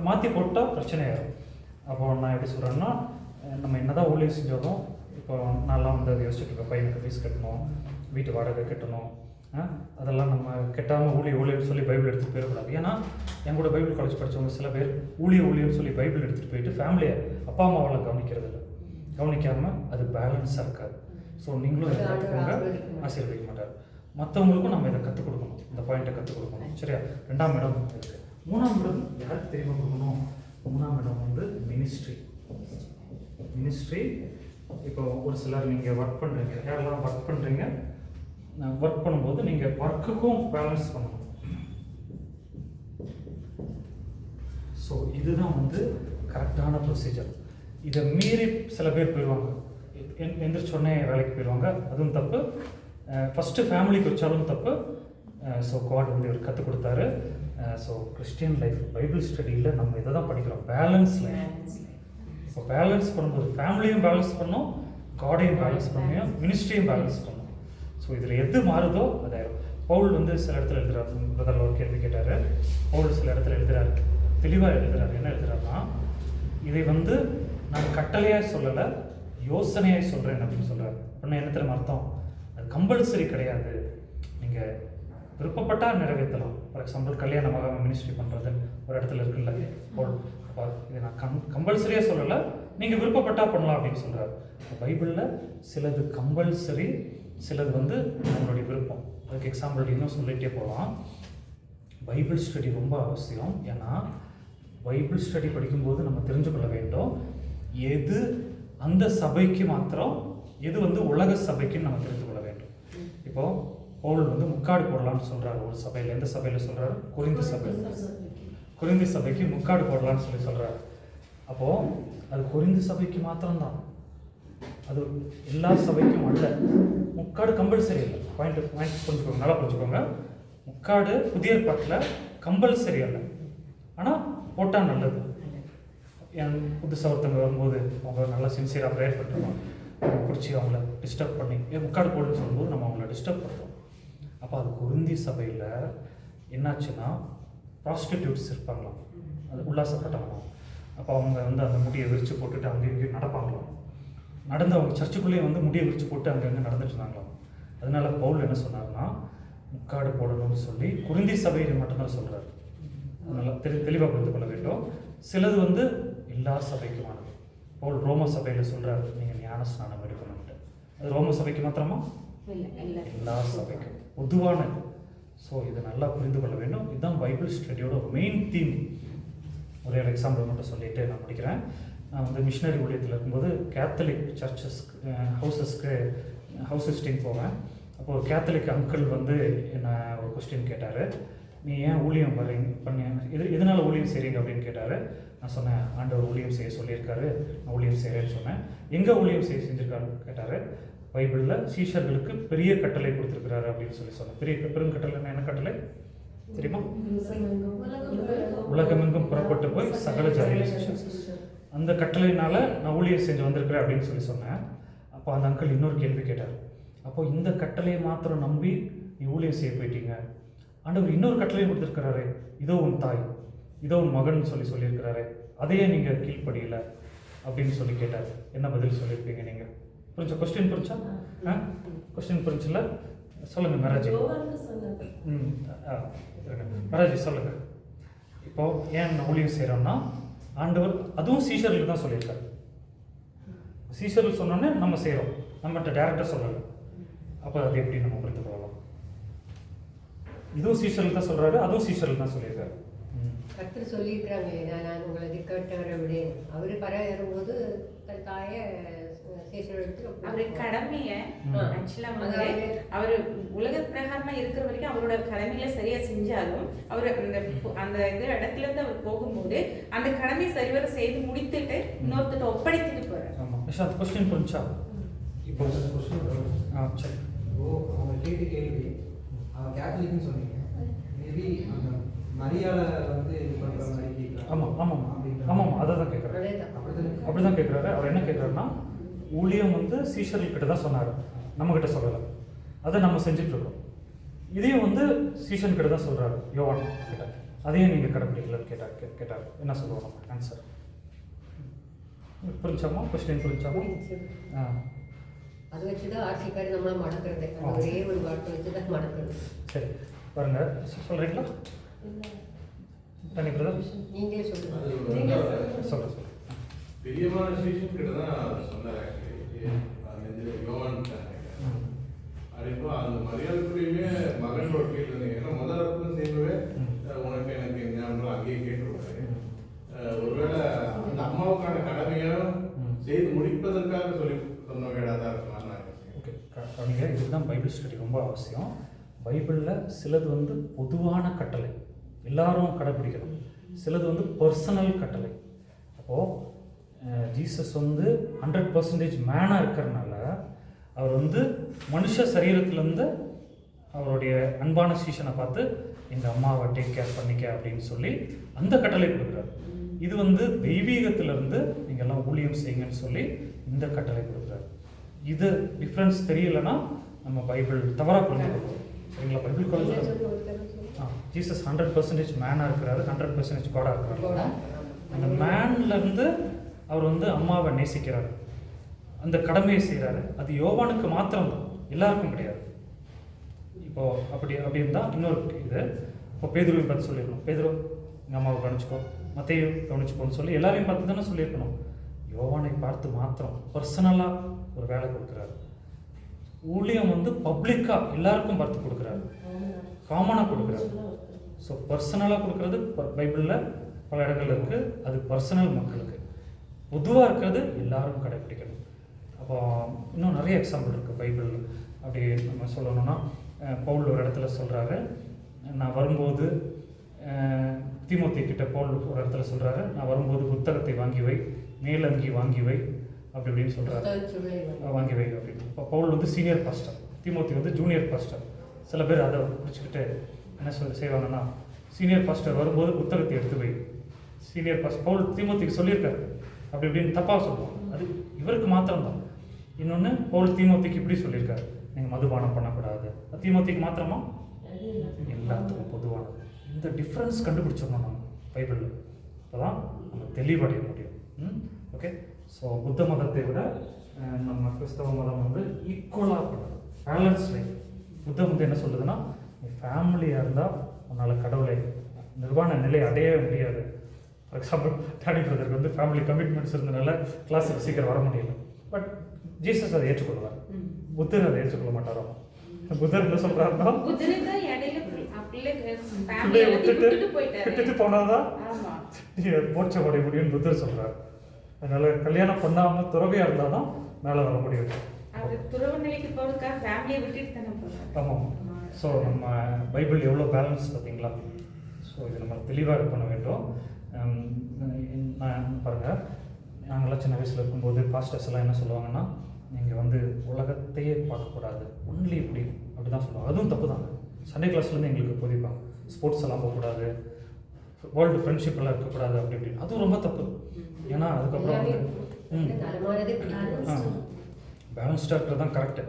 மாற்றி போட்டால் பிரச்சனையாயிடும். அப்போ நான் எப்படி சொல்கிறேன்னா, நம்ம என்ன தான் ஊழியம் செஞ்சாலும், இப்போ நான்லாம் வந்து அதை யோசிச்சுட்டு இருக்கேன். பையனுக்கு ஃபீஸ் கட்டணும், வீட்டு வாடகை கட்டணும், அதெல்லாம் நம்ம கெட்டாமல் ஊழியர்னு சொல்லி பைபிள் எடுத்துகிட்டு போயிடக்கூடாது. ஏன்னா என் கூட பைபிள் காலேஜ் படித்தவங்க சில பேர் ஊழியர்னு சொல்லி பைபிள் எடுத்துகிட்டு போயிட்டு ஃபேமிலியை அப்பா அம்மாவால் கவனிக்கிறது இல்லை. கவனிக்காமல் அது பேலன்ஸாக இருக்காது. ஸோ நீங்களும் இதை கற்றுக்கோங்க, ஆசீர்வதிக்க மாட்டார். மற்றவங்களுக்கும் நம்ம இதை கற்றுக் கொடுக்கணும், இந்த பாயிண்ட்டை கற்றுக் கொடுக்கணும். சரியா? ரெண்டாம் இடம் இருக்குது. மூணாம் இடம் யாருக்கு தெரியுமா கொடுக்கணும்? மூணாம் இடம் வந்து மினிஸ்ட்ரி. இப்போ ஒரு சிலர் நீங்கள் ஒர்க் பண்ணுறீங்க, யாரெல்லாம் ஒர்க் பண்ணுறீங்க, ஒர்க் பண்ணும்போது நீங்கள் ஒர்க்குக்கும் பேலன்ஸ் பண்ணணும். ஸோ இதுதான் வந்து கரெக்டான ப்ரொசீஜர். இதை மீறி சில பேர் போயிடுவாங்க, எந்திரிச்சோடனே வேலைக்கு போயிடுவாங்க. அதுவும் தப்பு. ஃபஸ்ட்டு ஃபேமிலிக்கு வச்சாலும் தப்பு. ஸோ காட் வந்து இவர் கற்றுக் கொடுத்தாரு. ஸோ கிறிஸ்டியன் லைஃப் பைபிள் ஸ்டடியில் நம்ம இதை தான் படிக்கிறோம், பேலன்ஸ் லைஃப். ஸோ பேலன்ஸ் பண்ணும்போது ஃபேமிலியும் பேலன்ஸ் பண்ணணும், காடையும் பேலன்ஸ் பண்ணணும், மினிஸ்ட்ரியும் பேலன்ஸ் பண்ணணும். ஸோ இதில் எது மாறுதோ அதாயிரும். பவுல் வந்து சில இடத்துல எழுதுறாரு. முதல்ல ஒரு கேள்வி கேட்டார். பவுல் சில இடத்துல எழுதுறாரு, தெளிவாக எழுதுறாரு. என்ன எழுதுறாருன்னா, இதை வந்து நான் கட்டளையாக சொல்லலை, யோசனையாக சொல்கிறேன் அப்படின்னு சொல்கிறார். அப்படின்னா என்ன தெரியுமா அர்த்தம்? அது கம்பல்சரி கிடையாது, நீங்கள் விருப்பப்பட்டால் நிறைவேற்றலாம். ஃபார் எக்ஸாம்பிள், கல்யாணமாக மினிஸ்ட்ரி பண்ணுறது ஒரு இடத்துல இருக்குல்ல, பவுல். அப்போ இதை நான் கம்பல்சரியாக சொல்லலை, நீங்கள் விருப்பப்பட்டால் பண்ணலாம் அப்படின்னு சொல்கிறார். பைபிளில் சிலது கம்பல்சரி, சிலது வந்து நம்மளுடைய விருப்பம். அதுக்கு எக்ஸாம்பிள் இன்னும் சொல்லிகிட்டே போகலாம். பைபிள் ஸ்டடி ரொம்ப அவசியம். ஏன்னா பைபிள் ஸ்டடி படிக்கும்போது நம்ம தெரிஞ்சு கொள்ள வேண்டும், எது அந்த சபைக்கு மாத்திரம், எது வந்து உலக சபைக்குன்னு நம்ம தெரிந்து கொள்ள வேண்டும். இப்போது பவுல் வந்து முக்காடு போடலான்னு சொல்கிறாரு ஒரு சபையில். எந்த சபையில் சொல்கிறாரு? கொரிந்து சபை. கொரிந்து சபைக்கு முக்காடு போடலான்னு சொல்லி சொல்கிறாரு. அப்போது அது கொரிந்து சபைக்கு மாத்திரம்தான், அது எல்லா சபைக்கும் அல்ல. முக்காடு கம்பல்சரி இல்லை. பாயிண்ட் புரிஞ்சுக்கோங்க, நல்லா புரிஞ்சுக்கோங்க. முக்காடு புதிய ஏற்பாட்டில் கம்பல்சரி அல்ல, ஆனால் போட்டால் நல்லது. என் புதுசாக ஒருத்தவங்க வரும்போது அவங்க நல்லா சின்சியராக ப்ரேயர் பண்ணுறோம், பிடிச்சி அவங்கள டிஸ்டர்ப் பண்ணி முக்காடு போடுன்னு சொல்லும்போது நம்ம அவங்கள டிஸ்டர்ப் பண்ணுறோம். அப்போ அது கொரிந்தி சபையில் என்னாச்சுன்னா, ப்ராஸ்டிடியூட்ஸ் இருப்பாங்களாம், அது உல்லாசப்பட்டவங்களாம். அப்போ அவங்க வந்து அந்த முடியை விரித்து போட்டுட்டு அங்கேயும் இங்கேயும் நடப்பாங்களாம். நடந்து அவங்க சர்ச்சுக்குள்ளேயே வந்து முடியை விரித்து போட்டு அங்கங்கே நடந்துட்டு இருந்தாங்களாம். அதனால பவுல் என்ன சொன்னார்னா, முக்காடு போடணும்னு சொல்லி குருந்தி சபையை மட்டும்தான் சொல்கிறார். அதனால் தெளிவாக புரிந்து கொள்ள வேண்டும். சிலது வந்து எல்லா சபைக்குமானது. பவுல் ரோம சபையில் சொல்கிறார், நீங்கள் ஞான ஸ்நானம் எடுக்கணும்ட்டு. அது ரோம சபைக்கு மாத்திரமா? இல்லை, எல்லா சபைக்கும் பொதுவானது. ஸோ இதை நல்லா புரிந்து கொள்ள வேண்டும். இதுதான் பைபிள் ஸ்டடியோட மெயின் தீம். ஒரே ஒரு எக்ஸாம்பிள் மட்டும் சொல்லிட்டு நான் முடிக்கிறேன். நான் வந்து மிஷினரி ஊழியத்தில் இருக்கும்போது கேத்தலிக் சர்ச்சஸ்க்கு ஹவுஸ் விசிட்டிங் போவேன். அப்போ ஒரு கேத்தலிக் அங்கிள் வந்து என்ன ஒரு கொஸ்டின் கேட்டார், நீ ஏன் ஊழியம் பண்ணி எதனால் ஊழியம் செய்கிறீங்க அப்படின்னு கேட்டார். நான் சொன்னேன், ஆண்டவர் ஊழியம் செய்ய சொல்லியிருக்காரு, நான் ஊழியம் செய்கிறேன்னு சொன்னேன். எங்கே ஊழியம் செஞ்சுருக்காருன்னு கேட்டார். பைபிளில் சீஷர்களுக்கு பெரிய கட்டளை கொடுத்துருக்கிறாரு அப்படின்னு சொன்னேன். பெரும் கட்டளைன்னா என்ன கட்டளை தெரியுமா? உலகமெங்கும் புறப்பட்டு போய் சகல ஜாதியில அந்த கட்டளையினால நான் ஊழியம் செஞ்சு வந்திருக்கிறேன் அப்படின்னு சொன்னேன். அப்போ அந்த அங்கிள் இன்னொரு கேள்வி கேட்டார். அப்போ இந்த கட்டளையை மாத்திரம் நம்பி நீ ஊழியம் செய்ய போயிட்டீங்க, ஆண்டவர் இன்னொரு கட்டளையை கொடுத்துருக்கிறாரு, இதோ உன் தாய், இதோ உன் மகன் சொல்லியிருக்கிறாரு, அதையே நீங்கள் கீழ்ப்படியல அப்படின்னு சொல்லி கேட்டார். என்ன பதில் சொல்லியிருப்பீங்க நீங்கள்? புரிஞ்சா? கொஸ்டின் புரிஞ்சா? கொஸ்டின் புரிஞ்சில்ல? சொல்லுங்க மேராஜி. மேராஜி சொல்லுங்க. இப்போ ஏன் ஊழியம் செய்கிறோம்னா ஆண்டவர் அதுவும் சீஷர்களுக்கு தான் சொல்லியிருக்காரு. சீஷர்கள் சொன்னோன்னே நம்ம செய்கிறோம், நம்மகிட்ட டேரக்டாக சொல்லலை. அப்போ அது எப்படி நம்ம புரிந்து கொள்ளலாம்? இதுவும் சீஷர்கள் தான் சொல்கிறாரு, அதுவும் சீஷர்கள் தான் சொல்லியிருக்காரு. கர்த்தர் சொல்லியிருக்கிறாங்க, நான் உங்களை திக்கட்டவரை விடேன். அவர் பர ஏறும்போது தன் தாயை அவரு கடமையை ஆக்சுவலா வந்து அவரு உலக பிரகாரமா இருக்கிற வரைக்கும் அவரோட கடமையில சரியா செஞ்சாலும் அவர் அந்த இது இடத்துல இருந்து அவர் போகும்போது அந்த கடமையை சரிவர செய்து முடித்துட்டு இன்னொருத்த ஒப்படைத்துட்டு போறாரு. ஆமா நிஷாந்த், கொஸ்டின் புரிஞ்சா? இப்போ சரி, அவங்க கேட்ட கேள்வி அவன் கேத்தலிக்னு சொன்னீங்க. மேபி அந்த மரியாத வந்து இது பண்ற மாதிரி கேட்குறாங்க. ஆமாம் அதை தான் கேட்குறாரு. அப்படி தான் கேட்குறாரு. அவர் என்ன கேட்குறாருன்னா, ஊழியம் வந்து சீஷர்கிட்ட தான் சொன்னார், நம்மக்கிட்ட சொல்லலை. அதை நம்ம செஞ்சிட்ருக்கோம். இதையும் வந்து சீஷன் கிட்ட தான் சொல்கிறாரு, யோவான் கிட்ட. அதையும் நீங்கள் கடைப்பிடிக்கலன்னு கேட்டார். என்ன சொல்லுவோம் நம்ம ஆன்சர்? புரிஞ்சாமா? கொஸ்டின் புரிஞ்சாமா? அதை வச்சு தான் ஆட்சிக்காரி நம்மளை மடக்கிறது. ஒரே ஒரு வார்த்தை வச்சு தான் மடக்கிறது. சரி பாருங்க, சொல்கிறீங்களா? தனி பிரதர் நீங்களே சொல்லுங்க. சொல்லுங்க. பிரியமான சீஷன் கிட்ட தான் சொன்னார். யோவான் இப்போ அந்த மரியாதைக்குரியவே மகனோட கேட்டு இருந்தீங்க. ஏன்னா முதல் இடத்துல செய்யவே உனக்கு எனக்கு ஞாபகம் அங்கேயே கேட்டுருவாரு. ஒருவேளை அந்த அம்மாவுக்கான கடமையும் செய்து முடிப்பதற்காக சொன்ன வேடாக தான் இருக்கலாம். ஓகே, கவனிங்க, இதுதான் பைபிள் ஸ்டடி ரொம்ப அவசியம். பைபிளில் சிலது வந்து பொதுவான கட்டளை, எல்லாரும் கடைப்பிடிக்கணும். சிலது வந்து பர்சனல் கட்டளை. அப்போது ஜீசஸ் வந்து 100% மேனாக இருக்கிறனால அவர் வந்து மனுஷ சரீரத்திலேருந்து அவருடைய அன்பான சீஷனை பார்த்து எங்கள் அம்மாவை டேக் கேர் பண்ணிக்க அப்படின்னு சொல்லி அந்த கட்டளை கொடுக்குறாரு. இது வந்து தெய்வீகத்திலிருந்து நீங்கள் எல்லாம் ஊழியம் செய்யுங்கன்னு சொல்லி இந்த கட்டளை கொடுக்குறாரு. இது டிஃப்ரென்ஸ் தெரியலைன்னா நம்ம பைபிள் தவறாக புரிஞ்சுக்கணும். சரிங்களா? பைபிள் காலேஜ் ஜீசஸ் 100% மேனாக இருக்கிறாரு, 100% காடாக இருக்கிறாரு. அந்த மேன்லேருந்து அவர் வந்து அம்மாவை நேசிக்கிறார், அந்த கடமையை செய்கிறாரு. அது யோவானுக்கு மாத்திரம் தான், எல்லாருக்கும் கிடையாது. இப்போது அப்படி இருந்தால் இன்னொரு இது. இப்போ பேதுருவை பார்த்து சொல்லியிருக்கணும், பேதுரு எங்கள் அம்மாவை கவனிச்சிக்கோ, மத்தையும் கவனிச்சுக்கோன்னு சொல்லி எல்லாரையும் பார்த்து தானே சொல்லியிருக்கணும். யோவானை பார்த்து மாத்திரம் பர்சனலாக ஒரு வேலை கொடுக்குறாரு. ஊழியம் வந்து பப்ளிக்காக எல்லாருக்கும் பார்த்து கொடுக்குறாரு, காமனாக கொடுக்குறாரு. ஸோ பர்சனலாக கொடுக்குறது பைபிளில் பல இடங்கள் இருக்குது. அது பர்சனல் மக்களுக்கு. பொதுவாக இருக்கிறது எல்லாரும் கடைப்பிடிக்கணும். அப்போ இன்னும் நிறைய எக்ஸாம்பிள் இருக்குது பைபிள். அப்படி நம்ம சொல்லணும்னா, பவுல் ஒரு இடத்துல சொல்கிறாரு, நான் வரும்போது தீமோத்தி கிட்ட பவுல் ஒரு இடத்துல சொல்கிறாரு, நான் வரும்போது புத்தகத்தை வாங்கி வை, மேலங்கி வாங்கி வை அப்படி இப்படின்னு சொல்கிறாரு. வாங்கி வை அப்படின்னு. இப்போ பவுல் வந்து சீனியர் பாஸ்டர், தீமோத்தி வந்து ஜூனியர் பாஸ்டர். சில பேர் அதை பிடிச்சிக்கிட்டு என்ன செய்வாங்கன்னா, சீனியர் பாஸ்டர் வரும்போது புத்தகத்தை எடுத்து வை, சீனியர் பாஸ்டர் பவுல் தீமோத்திக்கு சொல்லியிருக்காரு அப்படி இப்படின்னு தப்பாக சொல்லுவாங்க. அது இவருக்கு மாத்திரம்தான். இன்னொன்று, பவுல் தீமோத்திக்கு இப்படி சொல்லியிருக்காரு, நீங்கள் மதுபானம் பண்ணக்கூடாது. தீமோத்திக்கு மாத்திரமா? எல்லாத்துக்கும் பொதுவானது. இந்த டிஃப்ரென்ஸ் கண்டுபிடிச்சிடணும் நம்ம பைபிளில். அப்போ தான் நம்ம தெளிவடைய முடியும். ஓகே. ஸோ புத்த மதத்தை விட நம்ம கிறிஸ்தவ மதம் வந்து ஈக்குவலாக பண்ணுறது, பேலன்ஸ் லைஃப். புத்தம் வந்து என்ன சொல்லுதுன்னா, நீ ஃபேமிலியாக இருந்தால் உன்னால் கடவுளை நிர்வாண நிலை அடையவே முடியாது. ஃபார் எக்ஸாம்பிள் டாடி பிரதருக்கு வந்து ஃபேமிலி கமிட்மெண்ட்ஸ் இருந்தனால கிளாஸுக்கு சீக்கிரம் வர முடியல. பட் ஜீசஸ் அதை ஏற்றுக்கொள்வார். புத்தர் அதை ஏற்றுக்கொள்ள மாட்டாரோ? புத்தர் என்ன சொல்கிறாருன்னா பிள்ளையை விட்டுட்டு போனாதான் மோட்சம் அடைய முடியும்னு புத்தர் சொல்கிறார். அதனால கல்யாணம் பண்ணாமல் துறவியாக இருந்தால் தான் மேலே வர முடியும். ஆமாம். ஸோ நம்ம பைபிள் எவ்வளோ பேலன்ஸ் பார்த்தீங்களா? ஸோ இது நம்ம தெளிவாக இது பண்ண வேண்டும். நான் பாருங்கள், நாங்களாம் சின்ன வயசில் இருக்கும்போது பாஸ்டர்ஸ் எல்லாம் என்ன சொல்லுவாங்கன்னா, நீங்கள் வந்து உலகத்தையே பார்க்கக்கூடாது, ஒன்லி இப்படி அப்படி தான் சொல்லுவாங்க. அதுவும் தப்பு தான். சண்டே கிளாஸ்லேருந்து எங்களுக்கு போதிப்பாங்க, ஸ்போர்ட்ஸ் எல்லாம் போகக்கூடாது, வேர்ல்டு ஃப்ரெண்ட்ஷிப் எல்லாம் இருக்கக்கூடாது அப்படி இப்படின்னு. அதுவும் ரொம்ப தப்பு. ஏன்னா அதுக்கப்புறம் வந்து பேலன்ஸ்டாக இருக்கிறது தான் கரெக்டு.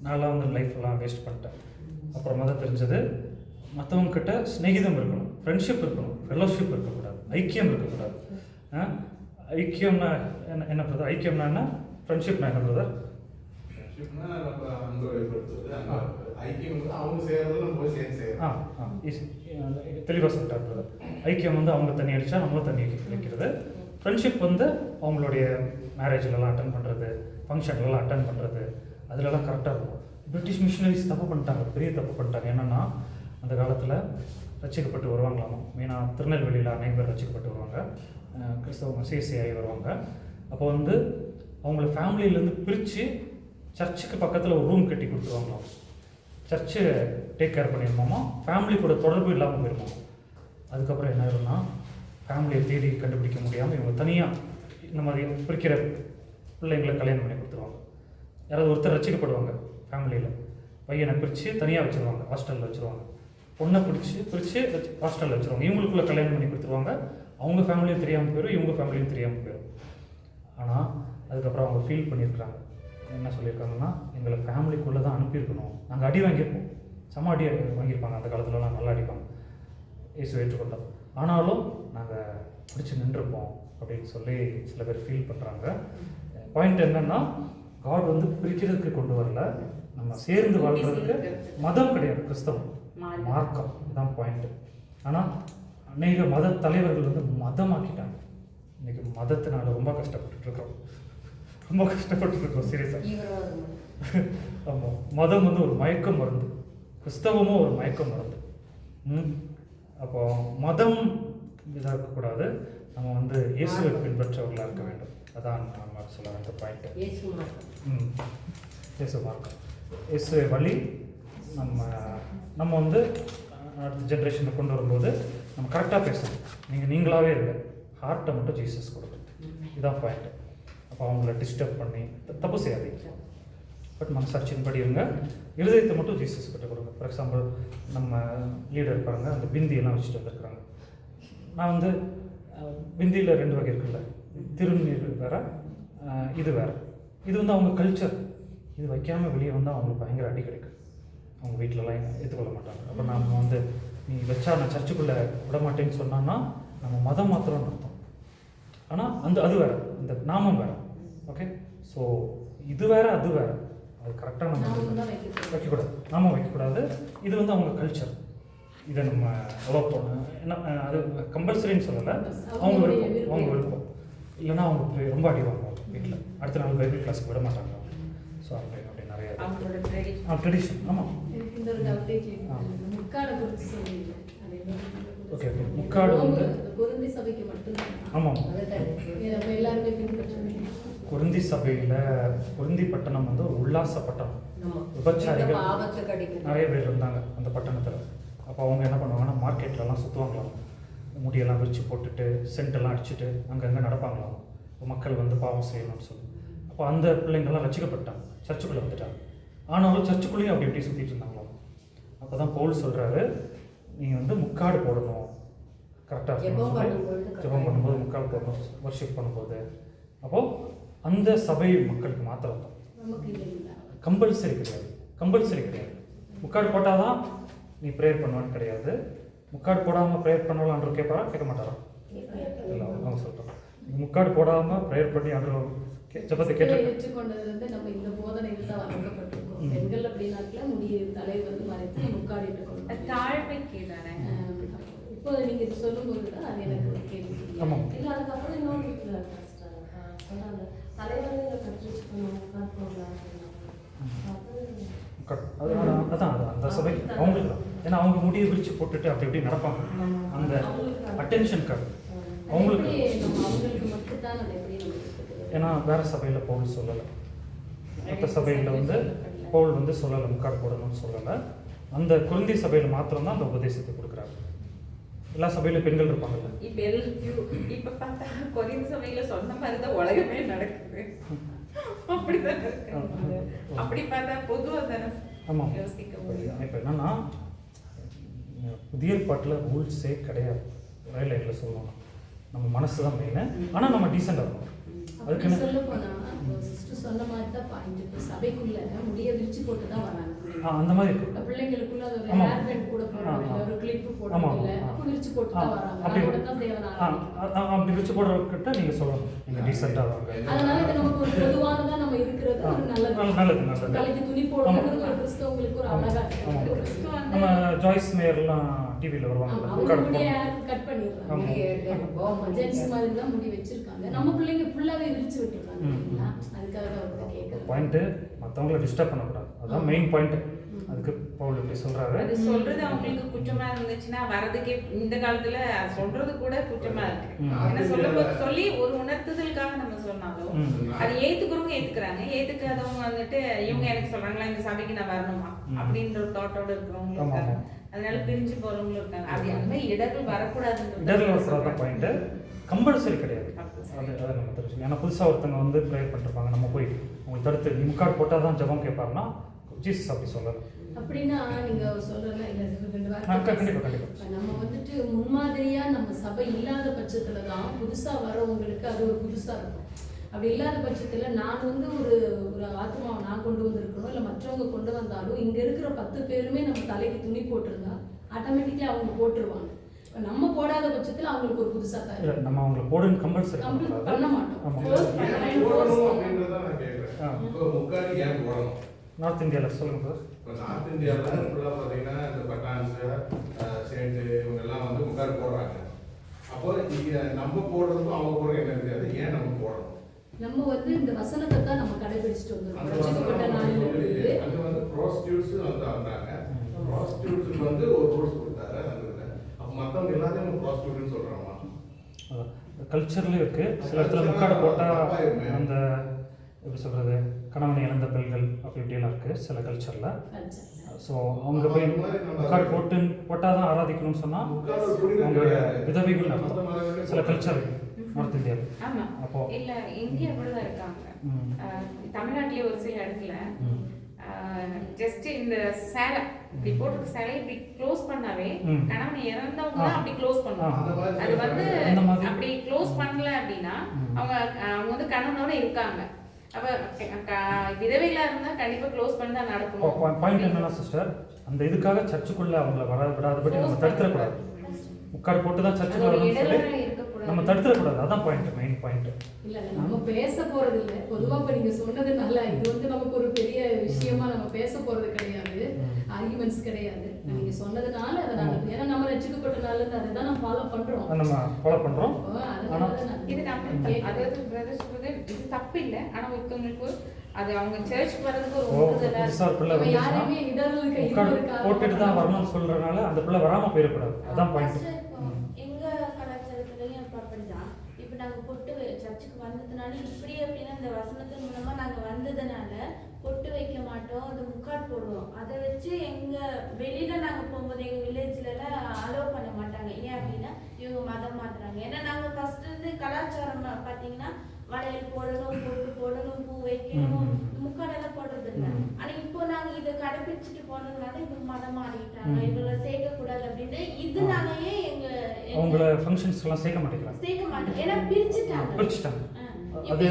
நான்லாம் வந்து லைஃப்லாம் வேஸ்ட் பண்ணிட்டேன். அப்புறமா தான் தெரிஞ்சது, மற்றவங்கக்கிட்ட ஸ்நேகிதம் இருக்கணும், ஃப்ரெண்ட்ஷிப் இருக்கணும், ஃபெல்லோஷிப் இருக்கக்கூடாது, ஐக்கியம் இருக்கக்கூடாது. ஐக்கியம்னா என்ன பிரதர்? ஐக்கியம்னா என்ன? ஃப்ரெண்ட்ஷிப்னா என்ன பிரதர்? தெளிவாக சொல்லிட்டார் பிரதர். ஐக்கியம் வந்து அவங்க தண்ணி அடித்தா நம்மளும் தண்ணி வைக்கிறது. ஃப்ரெண்ட்ஷிப் வந்து அவங்களுடைய மேரேஜ்லலாம் அட்டன் பண்ணுறது, ஃபங்க்ஷன்லலாம் அட்டன் பண்ணுறது, அதிலலாம் கரெக்டாக இருக்கும். பிரிட்டிஷ் மிஷினரிஸ் தப்பு பண்ணிட்டாங்க, பெரிய தப்பு பண்ணிட்டாங்க. என்னென்னா அந்த காலத்தில் ரசிக்கப்பட்டு வருவாங்களாமா. மெயினாக திருநெல்வேலியில் அநேக பேர் ரசிக்கப்பட்டு வருவாங்க, கிறிஸ்தவங்க சிஎஸ்சிஆகி வருவாங்க. அப்போ வந்து அவங்கள ஃபேமிலியிலேருந்து பிரித்து சர்ச்சுக்கு பக்கத்தில் ஒரு ரூம் கட்டி கொடுத்துருவாங்களாம். சர்ச்சு டேக் கேர் பண்ணியிருந்தோமா, ஃபேமிலி கூட தொடர்பு இல்லாமல் போயிருந்தோம். அதுக்கப்புறம் என்ன ஆயிரும்னா, ஃபேமிலியை தேடி கண்டுபிடிக்க முடியாமல் இவங்க தனியாக இந்த மாதிரி பிரிக்கிற பிள்ளைங்களை கல்யாணம் பண்ணி கொடுத்துருவாங்க. யாராவது ஒருத்தர் ரசிக்கப்படுவாங்க ஃபேமிலியில், பையனை பிரித்து தனியாக வச்சுருவாங்க, ஹாஸ்டலில் வச்சுருவாங்க. பொண்ணை பிரித்து ஹாஸ்டலில் வச்சுருவாங்க. இவங்களுக்குள்ளே கல்யாணம் பண்ணி கொடுத்துருவாங்க. அவங்க ஃபேமிலியும் தெரியாமல் போயிடும், இவங்க ஃபேமிலியும் தெரியாமல் போயிடும். ஆனால் அதுக்கப்புறம் அவங்க ஃபீல் பண்ணியிருக்கிறாங்க. என்ன சொல்லியிருக்காங்கன்னா, எங்களை ஃபேமிலிக்குள்ளே தான் அனுப்பியிருக்கணும், நாங்கள் அடி வாங்கியிருப்போம், செம்ம அடி வாங்கியிருப்பாங்க அந்த காலத்துலலாம், நல்லா அடிப்பாங்க, இயேசு ஏற்றுக்கொண்டோம். ஆனாலும் நாங்கள் பிடிச்சி நின்றுருப்போம் அப்படின்னு சொல்லி சில பேர் ஃபீல் பண்ணுறாங்க. பாயிண்ட் என்னென்னா, காட் வந்து பிரிக்கிறதுக்கு கொண்டு வரல, நம்ம சேர்ந்து வாழ்கிறதுக்கு. மதம் கிடையாது, கிறிஸ்தவம் மார்க்கம் தான் பாயிண்ட்டு. ஆனால் அநேக மத தலைவர்கள் வந்து மதமாக்கிட்டாங்க. இன்றைக்கி மதத்தினால ரொம்ப கஷ்டப்பட்டுருக்கோம், ரொம்ப கஷ்டப்பட்டுருக்கோம் சீரியஸாக. ஆமாம், மதம் வந்து ஒரு மயக்க மருந்து, கிறிஸ்தவமும் ஒரு மயக்க மருந்து. அப்போ மதம் இதாக இருக்கக்கூடாது, நம்ம வந்து இயேசுவை பின்பற்றவர்களாக இருக்க வேண்டும். அதான் நம்ம சொல்ல வேண்டிய பாயிண்ட்டு. இயேசு மார்க்கம், இயேசு வழி. நம்ம வந்து அடுத்த ஜென்ரேஷனை கொண்டு வரும்போது நம்ம கரெக்டாக பேசணும். நீங்களாகவே இல்லை, ஹார்ட்டை மட்டும் ஜீசஸ் கொடுக்குறது, இதுதான் பாயிண்ட்டு. அப்போ அவங்கள டிஸ்டர்ப் பண்ணி தப்பு செய்யாதீங்க, பட் மனசாட்சியின்படி இருங்க. இருதயத்தை மட்டும் ஜீசஸ் கிட்ட கொடுங்க. ஃபார் எக்ஸாம்பிள், நம்ம லீடர் இருப்பாங்க, அந்த பிந்தியெல்லாம் வச்சுட்டு வந்துருக்குறாங்க. நான் வந்து பிந்தியில் 2 வகை இருக்குல்ல, திருநீர் வேறு, இது வேறு. இது வந்து அவங்க கல்ச்சர். இது வைக்காமல் வெளியே வந்தால் அவங்களுக்கு பயங்கர அடி கிடைக்கும், அவங்க வீட்டிலலாம் ஏற்றுக்கொள்ள மாட்டாங்க. அப்போ நம்ம வந்து நீ வச்சா நான் சர்ச்சுக்குள்ளே விட மாட்டேன்னு சொன்னான்னா நம்ம மதம் மாத்திரம் அர்த்தம். ஆனால் அது வேறு, இந்த நாமம் வேறு. ஓகே, ஸோ இது வேறு அது வேறு, அது கரெக்டாக நம்ம வைக்கக்கூடாது, நாமம் வைக்கக்கூடாது. இது வந்து அவங்க கல்ச்சர், இதை நம்ம அலோவ் பண்ண என்ன, அது கம்பல்சரின்னு சொல்லலை, அவங்க விருப்பம். இல்லைன்னா அவங்க ரொம்ப அடி வாங்குவாங்க வீட்டில், அடுத்த நாள் பைபிள் கிளாஸுக்கு விட மாட்டாங்க. ஸோ அப்படி நிறைய ட்ரெடிஷன். ஆமாம், ஓகே ஓகே. முக்காடு வந்து ஆமாம், குருந்தி சபையில் குருந்தி பட்டணம் வந்து ஒரு உல்லாச பட்டணம், விபச்சாரிகள் நிறைய பேர் இருந்தாங்க அந்த பட்டணத்தில். அப்போ அவங்க என்ன பண்ணுவாங்கன்னா, மார்க்கெட்லலாம் சுற்றுவாங்களாம், முடியெல்லாம் விரிச்சு போட்டுட்டு சென்ட்டெல்லாம் அடிச்சுட்டு அங்கங்கே நடப்பாங்களாம். மக்கள் வந்து பாவம் செய்யணும்னு சொல்லி. அப்போ அந்த பிள்ளைங்கள்லாம் ரசிக்கப்பட்டாங்க, சர்ச்சுக்குள்ளே வந்துட்டாங்க. ஆனாலும் சர்ச்சுக்குள்ளேயும் அப்படி எப்படி சுற்றிட்டு இருந்தாங்களாம். அப்போ தான் பவுல் சொல்கிறாரு, நீங்கள் வந்து முக்காடு போடணும், கரெக்டாக ஜெபம் பண்ணும்போது முக்காடு போடணும், வர்ஷிப் பண்ணும்போது. அப்போது அந்த சபை மக்களுக்கு மாத்திரம் தான், கம்பல்சரி கிடையாது. முக்காடு போட்டால் தான் நீ ப்ரேயர் பண்ணுவான்னு கிடையாது. முக்காடு போடாமல் ப்ரேயர் பண்ணலான்னு கேட்க மாட்டாரா? இல்லை, அவங்க சொல்கிறோம், நீங்கள் முக்காடு போடாமல் ப்ரேயர் பண்ணி அன்று ஜபத்தை கேட்டு நம்ம இந்த போதனையில் தான் வளர்க்கப்பட்டிருக்கோம். பெண்கள் அப்படின்னாக்கல முடி தலை வந்து மறைத்து முக்காடிட்டு கொள்ளும் தாழ்மைக்கு தானே. இப்போ நீங்க இது சொல்லும்போது தான் அது எனக்கு ஒரு கேள்வி. ஆமாம். இல்லை அதுக்கப்புறம் இன்னொன்று சொன்னாங்க தலைவர்கள் கட்டி முக்காடு போடலாம். அதான் அந்த சபை அவங்களுக்கு தான். ஏன்னா அவங்க முடியை விரிச்சு போட்டுட்டு அப்படி எப்படி நடப்பாங்க. அந்த அட்டென்ஷனுக்காக அவங்களுக்கு. அவங்களுக்கு மட்டும்தான் அது எப்படி நம்ம ஏன்னா வேற சபையில் பவுல் சொல்லலை, மற்ற சபையில் வந்து பவுல் வந்து சொல்லலை முக்காடு போடணும்னு சொல்லலை. அந்த குழந்தை சபையில் மாத்திரம்தான் அந்த உபதேசத்தை கொடுக்குறாங்க. எல்லா சபையிலும் பெண்கள் இருப்பாங்கல்ல. இப்ப பார்த்தா கொரிந்து சபையில சொன்ன மாதிரி தான் உலகமே நடக்குது. அப்படிதான் இருக்கு. அப்படி பார்த்தா பொதுவாக தானே ஆமாம். யோசிக்க முடியும். இப்போ என்னன்னா புதிய ஏற்பாட்டில் ரூல்ஸே கிடையாது. லைனில் சொல்லணும், நம்ம மனசு தான் மெயின். ஆனால் நம்ம டீசெண்டாக இருக்கணும். அதுக்குன்னு சொல்ல போனா சிஸ்டர் சொன்ன மாதிரி தான் பாயிண்ட். இப்போ சபைக்குள்ள முடிய விரிச்சு போட்டு தான் வராங்க. அந்த மாதிரி இருக்கு. பிள்ளைங்களுக்குள்ள அது ஒரு ஹேர் பேண்ட் கூட போடுறது, ஒரு கிளிப் போடுறது இல்ல, அப்போ விரிச்சு போட்டு தான் வராங்க. அதோட தான் தேவனால அப்படி விரிச்சு போடுறவர்கிட்ட நீங்க சொல்லணும், நீங்க டீசெண்டா வாங்க. அதனால இது நமக்கு ஒரு பொதுவானதா நம்ம இருக்கிறது ஒரு நல்லது. தலைக்கு துணி போடுறது ஒரு கிறிஸ்தவங்களுக்கு ஒரு அழகா இருக்கு. நம்ம ஜாய்ஸ் மேயர்லாம் டிவில வருவாங்க, கட் பண்ணிடுறாங்க. ஜென்ஸ் மாதிரி தான் முடி வச்சிருக்காங்க. நம்ம பிள்ளைங்க ஃபுல்லாவே விரிச்சு விட்டுருக்காங்க. அதுக்காக தான் கேட்குறேன். பாயிண்ட் மற்றவங்கள டிஸ்டர்ப் பண்ணக்கூடாது, அதான் மெயின் பாயிண்ட். அதுக்கு பவுல் இப்படி சொல்றாரு. அது சொல்றது அவங்களுக்கு குற்றமா இருந்துச்சுன்னா வரதுக்கே இந்த காலத்துல சொல்றது கூட குற்றமா இருக்கு. என்ன சொல்லி ஒரு உணர்த்துதலுக்காக நம்ம சொன்னாலும் அது ஏத்துக்கிறவங்க ஏத்துக்கிறாங்க, ஏத்துக்காதவங்க வந்துட்டு இவங்க எனக்கு சொல்றாங்களா இந்த சபைக்கு நான் வரணுமா அப்படின்ற ஒரு தாட்டோட இருக்கிறவங்க இருக்காங்க. அதனால பிரிஞ்சு போறவங்களும் இருக்காங்க. அப்படி அந்த மாதிரி இடர்கள் வரக்கூடாதுன்ற பாயிண்ட் கம்பல்சரி கிடையாது. அது நம்ம தெரிஞ்சுக்கணும். ஏன்னா புதுசாக ஒருத்தவங்க வந்து ப்ரேயர் பண்ணிருப்பாங்க, நம்ம போய் உங்களுக்கு தடுத்து நீ முக்காடு போட்டால் தான் ஜெபம் கேட்பாருன்னா ஜீசஸ் அப்படி சொல்லலை. அப்படின்னா நீங்க சொல்றதுல இல்ல ரெண்டு வார்த்தை நம்ம வந்துட்டு முன்மாதிரியா நம்ம சபை இல்லாத பட்சத்துல தான் புதுசா வரவங்களுக்கு அது ஒரு புதுசா இருக்கும். அப்படி இல்லாத பட்சத்துல நான் வந்து ஒரு ஆத்மாவை நான் கொண்டு வந்திருக்கணும், இல்லை மற்றவங்க கொண்டு வந்தாலும் இங்க இருக்கிற 10 பேருமே நம்ம தலைக்கு துணி போட்டிருந்தா ஆட்டோமேட்டிக்கலி அவங்க போட்டுருவாங்க. நம்ம போடாத பட்சத்துல அவங்களுக்கு ஒரு புதுசா தான் இல்லை, நம்ம அவங்களை போடுன்னு கம்பல்சரி பண்ண மாட்டோம். நார்த் இந்தியாவில் சொல்லுங்க சார். இப்போ நார்த் இந்தியாவில் ஃபுல்லாக பார்த்தீங்கன்னா இந்த பட்டான்ஸு சேட்டு இவங்கெல்லாம் வந்து முக்காடு போடுறாங்க. அப்போ இங்கே நம்ம போடுறதுக்கும் அவங்க போடுறது என்ன இருக்காது, ஏன் நம்ம போடணும்? நம்ம வந்து இந்த வசனத்தை தான் நம்ம கடைபிடிச்சிட்டு வந்துருக்கோம். அங்கே வந்து ப்ராஸ்டியூட்ஸ் வந்து வந்தாங்க. ப்ராஸ்டியூட்ஸுக்கு வந்து ஒரு ரூல்ஸ் கொடுத்தாரு அந்த இதில். அப்போ மற்றவங்க எல்லாத்தையும் ப்ராஸ்டியூட்னு சொல்கிறாங்க. கல்ச்சர்லேயும் இருக்குது. சில இடத்துல முக்காடு போட்டால் அந்த எப்படி சொல்கிறது கணவனை இழந்த பெண்கள் அப்படி இப்படியெல்லாம் இருக்குது சில கல்ச்சரில். ஸோ அவங்க போய் முக்காடு போட்டால் தான் ஆராதிக்கணும்னு சொன்னால் அவங்க விதவைகள் அர்த்தம் சில கல்ச்சர் நார்த் இந்தியாவில். ஆமாம். அப்போ இல்லை இங்கே அப்படிதான் இருக்காங்க. தமிழ்நாட்டிலே ஒரு சில இடத்துல ஜஸ்ட் இந்த சேலை இப்படி போட்டு சேலை இப்படி க்ளோஸ் பண்ணாவே கணவன் இறந்தவங்க தான் அப்படி க்ளோஸ் பண்ணுவாங்க. அது வந்து அப்படி க்ளோஸ் பண்ணல அப்படின்னா அவங்க வந்து கணவனோட இருக்காங்க. அப்ப விதவைகளா இருந்தா கண்டிப்பா க்ளோஸ் பண்ணி தான் நடக்கும். பாயிண்ட் என்னன்னா சிஸ்டர், அந்த இதுக்காக சர்ச்சுக்குள்ள அவங்கள விடாதபடி நம்ம தடுத்துடக்கூடாது. முக்காடு போட்டு தான் சர்ச்சுக்குள்ள வரணும்னு சொல்லி நம்ம தடுத்துடக்கூடாது. அதான் பாயிண்ட், மெயின் பாயிண்ட். இல்ல நம்ம பேச போறது இல்ல. பொதுவா இப்ப நீங்க சொன்னதுனால இது வந்து நமக்கு ஒரு பெரிய விஷயமா நம்ம பேச போறது கிடையாது, ஆர்குமெண்ட்ஸ் கிடையாது. நீங்க சொன்னதுனால அதை நாங்க ஏன்னா நம்ம ரட்சிக்கப்பட்டனால அதை தான் நம்ம ஃபாலோ பண்றோம். இது நம்ம அதாவது பிரதர் சொல்றது இது தப்பு இல்லை. ஆனா ஒருத்தவங்களுக்கு அது அவங்க சர்ச்சுக்கு வர்றதுக்கு ஒரு உறுதுதலா யாரையுமே இடருக்கு போட்டுட்டு தான் வரணும்னு சொல்றதுனால அந்த பிள்ளை வராம போயிடக்கூடாது. அதான் பாயிண்ட். நாங்கள் பொட்டு சர்ச்சுக்கு வந்ததுனால இப்படி அப்படின்னா இந்த வசனத்தின் மூலமா நாங்கள் வந்ததுனால பொட்டு வைக்க மாட்டோம், அது முக்காடு போடுவோம். அதை வச்சு எங்கள் வெளியில் நாங்கள் போகும்போது எங்கள் வில்லேஜ்லலாம் அலோவ் பண்ண மாட்டாங்க. ஏன் அப்படின்னா இவங்க மதம் மாற்றுறாங்க. ஏன்னா நாங்கள் ஃபஸ்ட்டு இருந்து கலாச்சாரம் பார்த்தீங்கன்னா வளையல் போடணும், பொட்டு போடணும், பூ வைக்கணும், முக்காடெல்லாம் போடுறது இல்லை. ஆனால் இப்போ நாங்கள் இதை கடைபிடிச்சிட்டு போனதுனால இவங்க மதம் மாறிட்டாங்க, இவங்களை சேர்க்கக்கூடாது அப்படின்ட்டு இதனாலயே அவங்கள ஃபங்க்ஷன்ஸ் எல்லாம் சேர்க்க மாட்டோம். ஏன்னா பிரிச்சுட்டாங்க. இது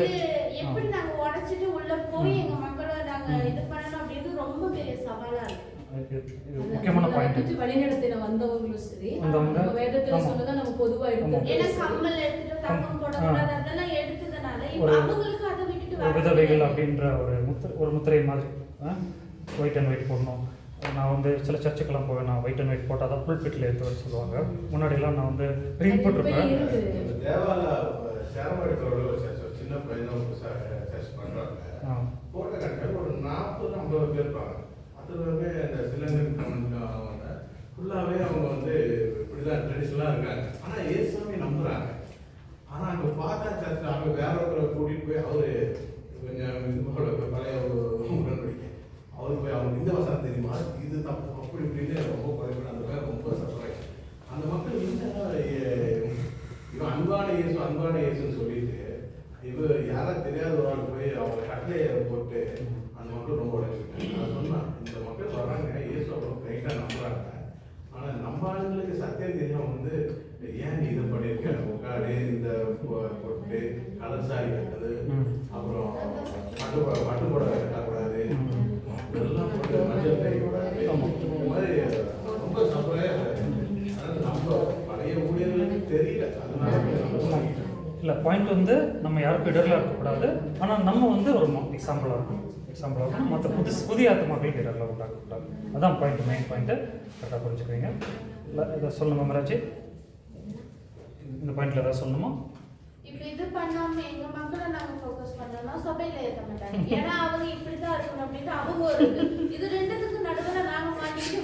எப்படி நாங்க உடைச்சிட்டு உள்ள போய் எங்க மக்களை நாங்க இது பண்ணணும் அப்படின்றது ரொம்ப பெரிய சவாலா இருக்கு. முக்கியமான பாயிண்ட். வழிநடத்தின வந்தவங்களும் சரி, நம்ம வேதத்துல சொன்னதை நம்ம பொதுவா எடுத்துக்கணும். ஏன்னா கம்மல் எடுத்துட்டு தங்கம் போடக்கூடாது அதெல்லாம் எடுத்ததுனால இப்போ அவங்களுக்கு அதை விட்டுட்டு விதவைகள் அப்படின்ற ஒரு முத்திரை மாதிரி ஒயிட் அண்ட் ஒயிட் போடணும். நான் வந்து சில சர்ச்சுக்கெல்லாம் போவேன், நான் ஒயிட் அண்ட் ஒயிட் போட்டால் தான் புல்பிட்டில் ஏற்றுவேன்னு சொல்லுவாங்க. முன்னாடிலாம் நான் வந்து க்ரீன் போட்டிருப்பேன். தேவால சேரமடிக்கிறோட ஒரு சர்ச், ஒரு சின்ன பையனும் சர்ச் பண்ணுறாங்க. போட்ட கணக்கில் ஒரு 40-50 பேர் இருப்பாங்க. அதுவே இந்த சிலங்கன் ஃபுல்லாகவே அவங்க வந்து இப்படிதான் ட்ரெடிஷ்னலாக இருக்காங்க. ஆனால் இயேசுவை நம்புகிறாங்க. ஆனால் அங்கே பார்த்தா சர்ச்சில் அவங்க வேற ஒருத்தரை கூட்டிகிட்டு போய் அவர் கொஞ்சம் இது போல பழைய உடன்படிக்கை அவர் போய் அவங்க இந்த வசனம் தெரியுமா, இது தப்பு அப்படி இப்படின்னு ரொம்ப குறைப்பட அந்த பேர் ரொம்ப சர்ப்ரைஸ். அந்த மக்கள் இவன் அன்பான இயேசுன்னு சொல்லிட்டு இவர் யாரும் தெரியாத ஒரு ஆள் போய் அவங்க கட்டளையை போட்டு அந்த மக்கள் ரொம்ப உடஞ்சிருக்காங்க. நான் சொன்னேன், இந்த மக்கள் வர்றாங்க, இயேசு அவ்வளோ ரைட்டாக நம்புறாங்க. ஆனால் நம்ம ஆளுங்களுக்கு சத்தியம் தெரியும் வந்து ஏன் நீ இதை பண்ணியிருக்க, உட்காடு இந்த போட்டு கலசாரி கட்டுறது, அப்புறம் பட்டுப்பட கட்டக்கூடாது, இதெல்லாம் போட்டு மஞ்சள் தெரியக்கூடாது, இந்த மாதிரி ரொம்ப சப்பையாக. அதாவது நம்ம பழைய ஊழியர்களுக்கு தெரியல, அதனால இல்லை பாயிண்ட் வந்து நம்ம யாருக்கும் இடர்லாம் இருக்கக்கூடாது. ஆனால் நம்ம வந்து ஒரு எக்ஸாம்பிளாக இருக்கணும். மற்ற புதிய ஆத்மாக்களுக்கு இடர்லாம் உண்டாக்கக்கூடாது. அதான் பாயிண்ட், மெயின் பாயிண்ட்டு. கரெக்டாக புரிஞ்சுக்குவீங்க. இல்லை இதை சொல்லணுமா மராஜி? இந்த பாயிண்ட்ல ஏதாவது சொல்லணுமா? இப்போ இது பண்ணாம எங்க மக்களை நாங்க ஃபோக்கஸ் பண்ணோம்னா சபையில ஏற்க மாட்டாங்க. ஏன்னா அவங்க இப்படிதான் இருக்கணும் அப்படின்னு அவங்க ஒரு இது ரெண்டுத்துக்கு நடுவுல நாங்க மாட்டிட்டு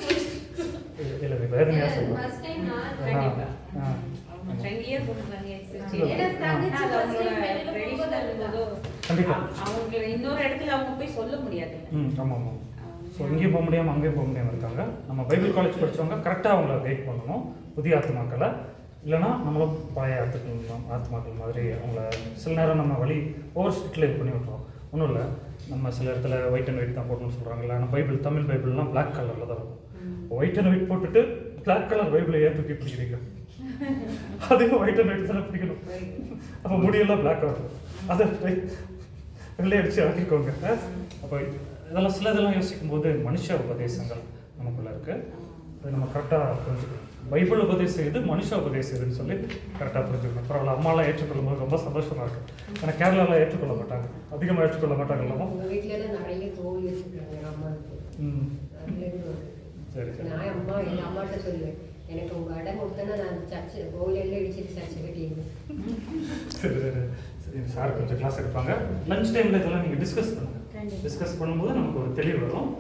இல்லை வேதனையாக சொல்லணும். ஃபர்ஸ்ட் டைம் நான் கண்டிப்பா 10 இயர்ஸ் போறாங்க எக்ஸிஸ்ட். ஏன்னா தங்கச்சி ஃபர்ஸ்ட் டைம் வெளியில போகும்போது கண்டிப்பா அவங்க இன்னொரு இடத்துல அவங்க போய் சொல்ல முடியாது. ஆமாம். ஸோ இங்கேயும் போக முடியாமல் அங்கேயும் போக முடியாமல் இருக்காங்க. நம்ம பைபிள் காலேஜ் படித்தவங்க கரெக்டாக அவங்கள கைட் பண்ணணும், புதிய ஆத்மாக்களை. இல்லைனா நம்மளும் பழைய ஆத்மாக்கள் மாதிரி அவங்கள சில நேரம் நம்ம வழி ஓவர் ஸ்ட்ரிக்டில் இது பண்ணி விட்டுறோம். ஒன்றும் இல்லை, நம்ம சில இடத்துல ஒயிட் அண்ட் ஒயிட் தான் போடணும்னு சொல்கிறாங்களா. ஆனால் பைபிள், தமிழ் பைபிள்லாம் பிளாக் கலரில் தான் இருக்கும். ஒயிட் அண்ட் ஒயிட் போட்டுட்டு பிளாக் கலர் பைபிளை ஏன் தூக்கி பிடிக்கிறீங்க? அதுவும் ஒயிட் அண்ட் ஒயிட் தானே பிடிக்கணும். அப்போ முடியெல்லாம் பிளாக் ஆகும், அதை வெள்ளை அடித்து ஆக்கிக்கோங்க. அப்போ இதெல்லாம் இதெல்லாம் யோசிக்கும் போது மனுஷ உபதேசங்கள் நமக்குள்ளே இருக்குது. அது நம்ம கரெக்டாக புரிஞ்சுக்கணும். பைபிள் உபதேசம் இது, மனுஷ உபதேசம் இதுன்னு சொல்லி கரெக்டாக புரிஞ்சுக்கணும். பரவாயில்ல, அம்மாலாம் ஏற்றுக்கொள்ளும் போது ரொம்ப சந்தோஷமாக இருக்குது. ஏன்னா கேரளாவில் ஏற்றுக்கொள்ள மாட்டாங்க, அதிகமாக ஏற்றுக்கொள்ள மாட்டாங்க. இல்லாமல் உங்கள் வீட்டில் நிறைய கோவில் வச்சுருக்காங்க அம்மாவுக்கு. சரி சரி. நான் எங்கள் அம்மாட்ட சொல்லுவேன், எனக்கு உங்கள் இடம் கொடுத்தேன்னா நான் சர்ச்சு கோவிலெல்லாம் இடிச்சிட்டு சர்ச்சை கட்டிடுவேன். சரி சரி சரி. சார் கொஞ்சம் கிளாஸ் எடுப்பாங்க. லஞ்ச் டைமில் இதெல்லாம் நீங்கள் டிஸ்கஸ் பண்ணுங்கள். டிஸ்கஸ் பண்ணும்போது நமக்கு ஒரு தெளிவு வரும்.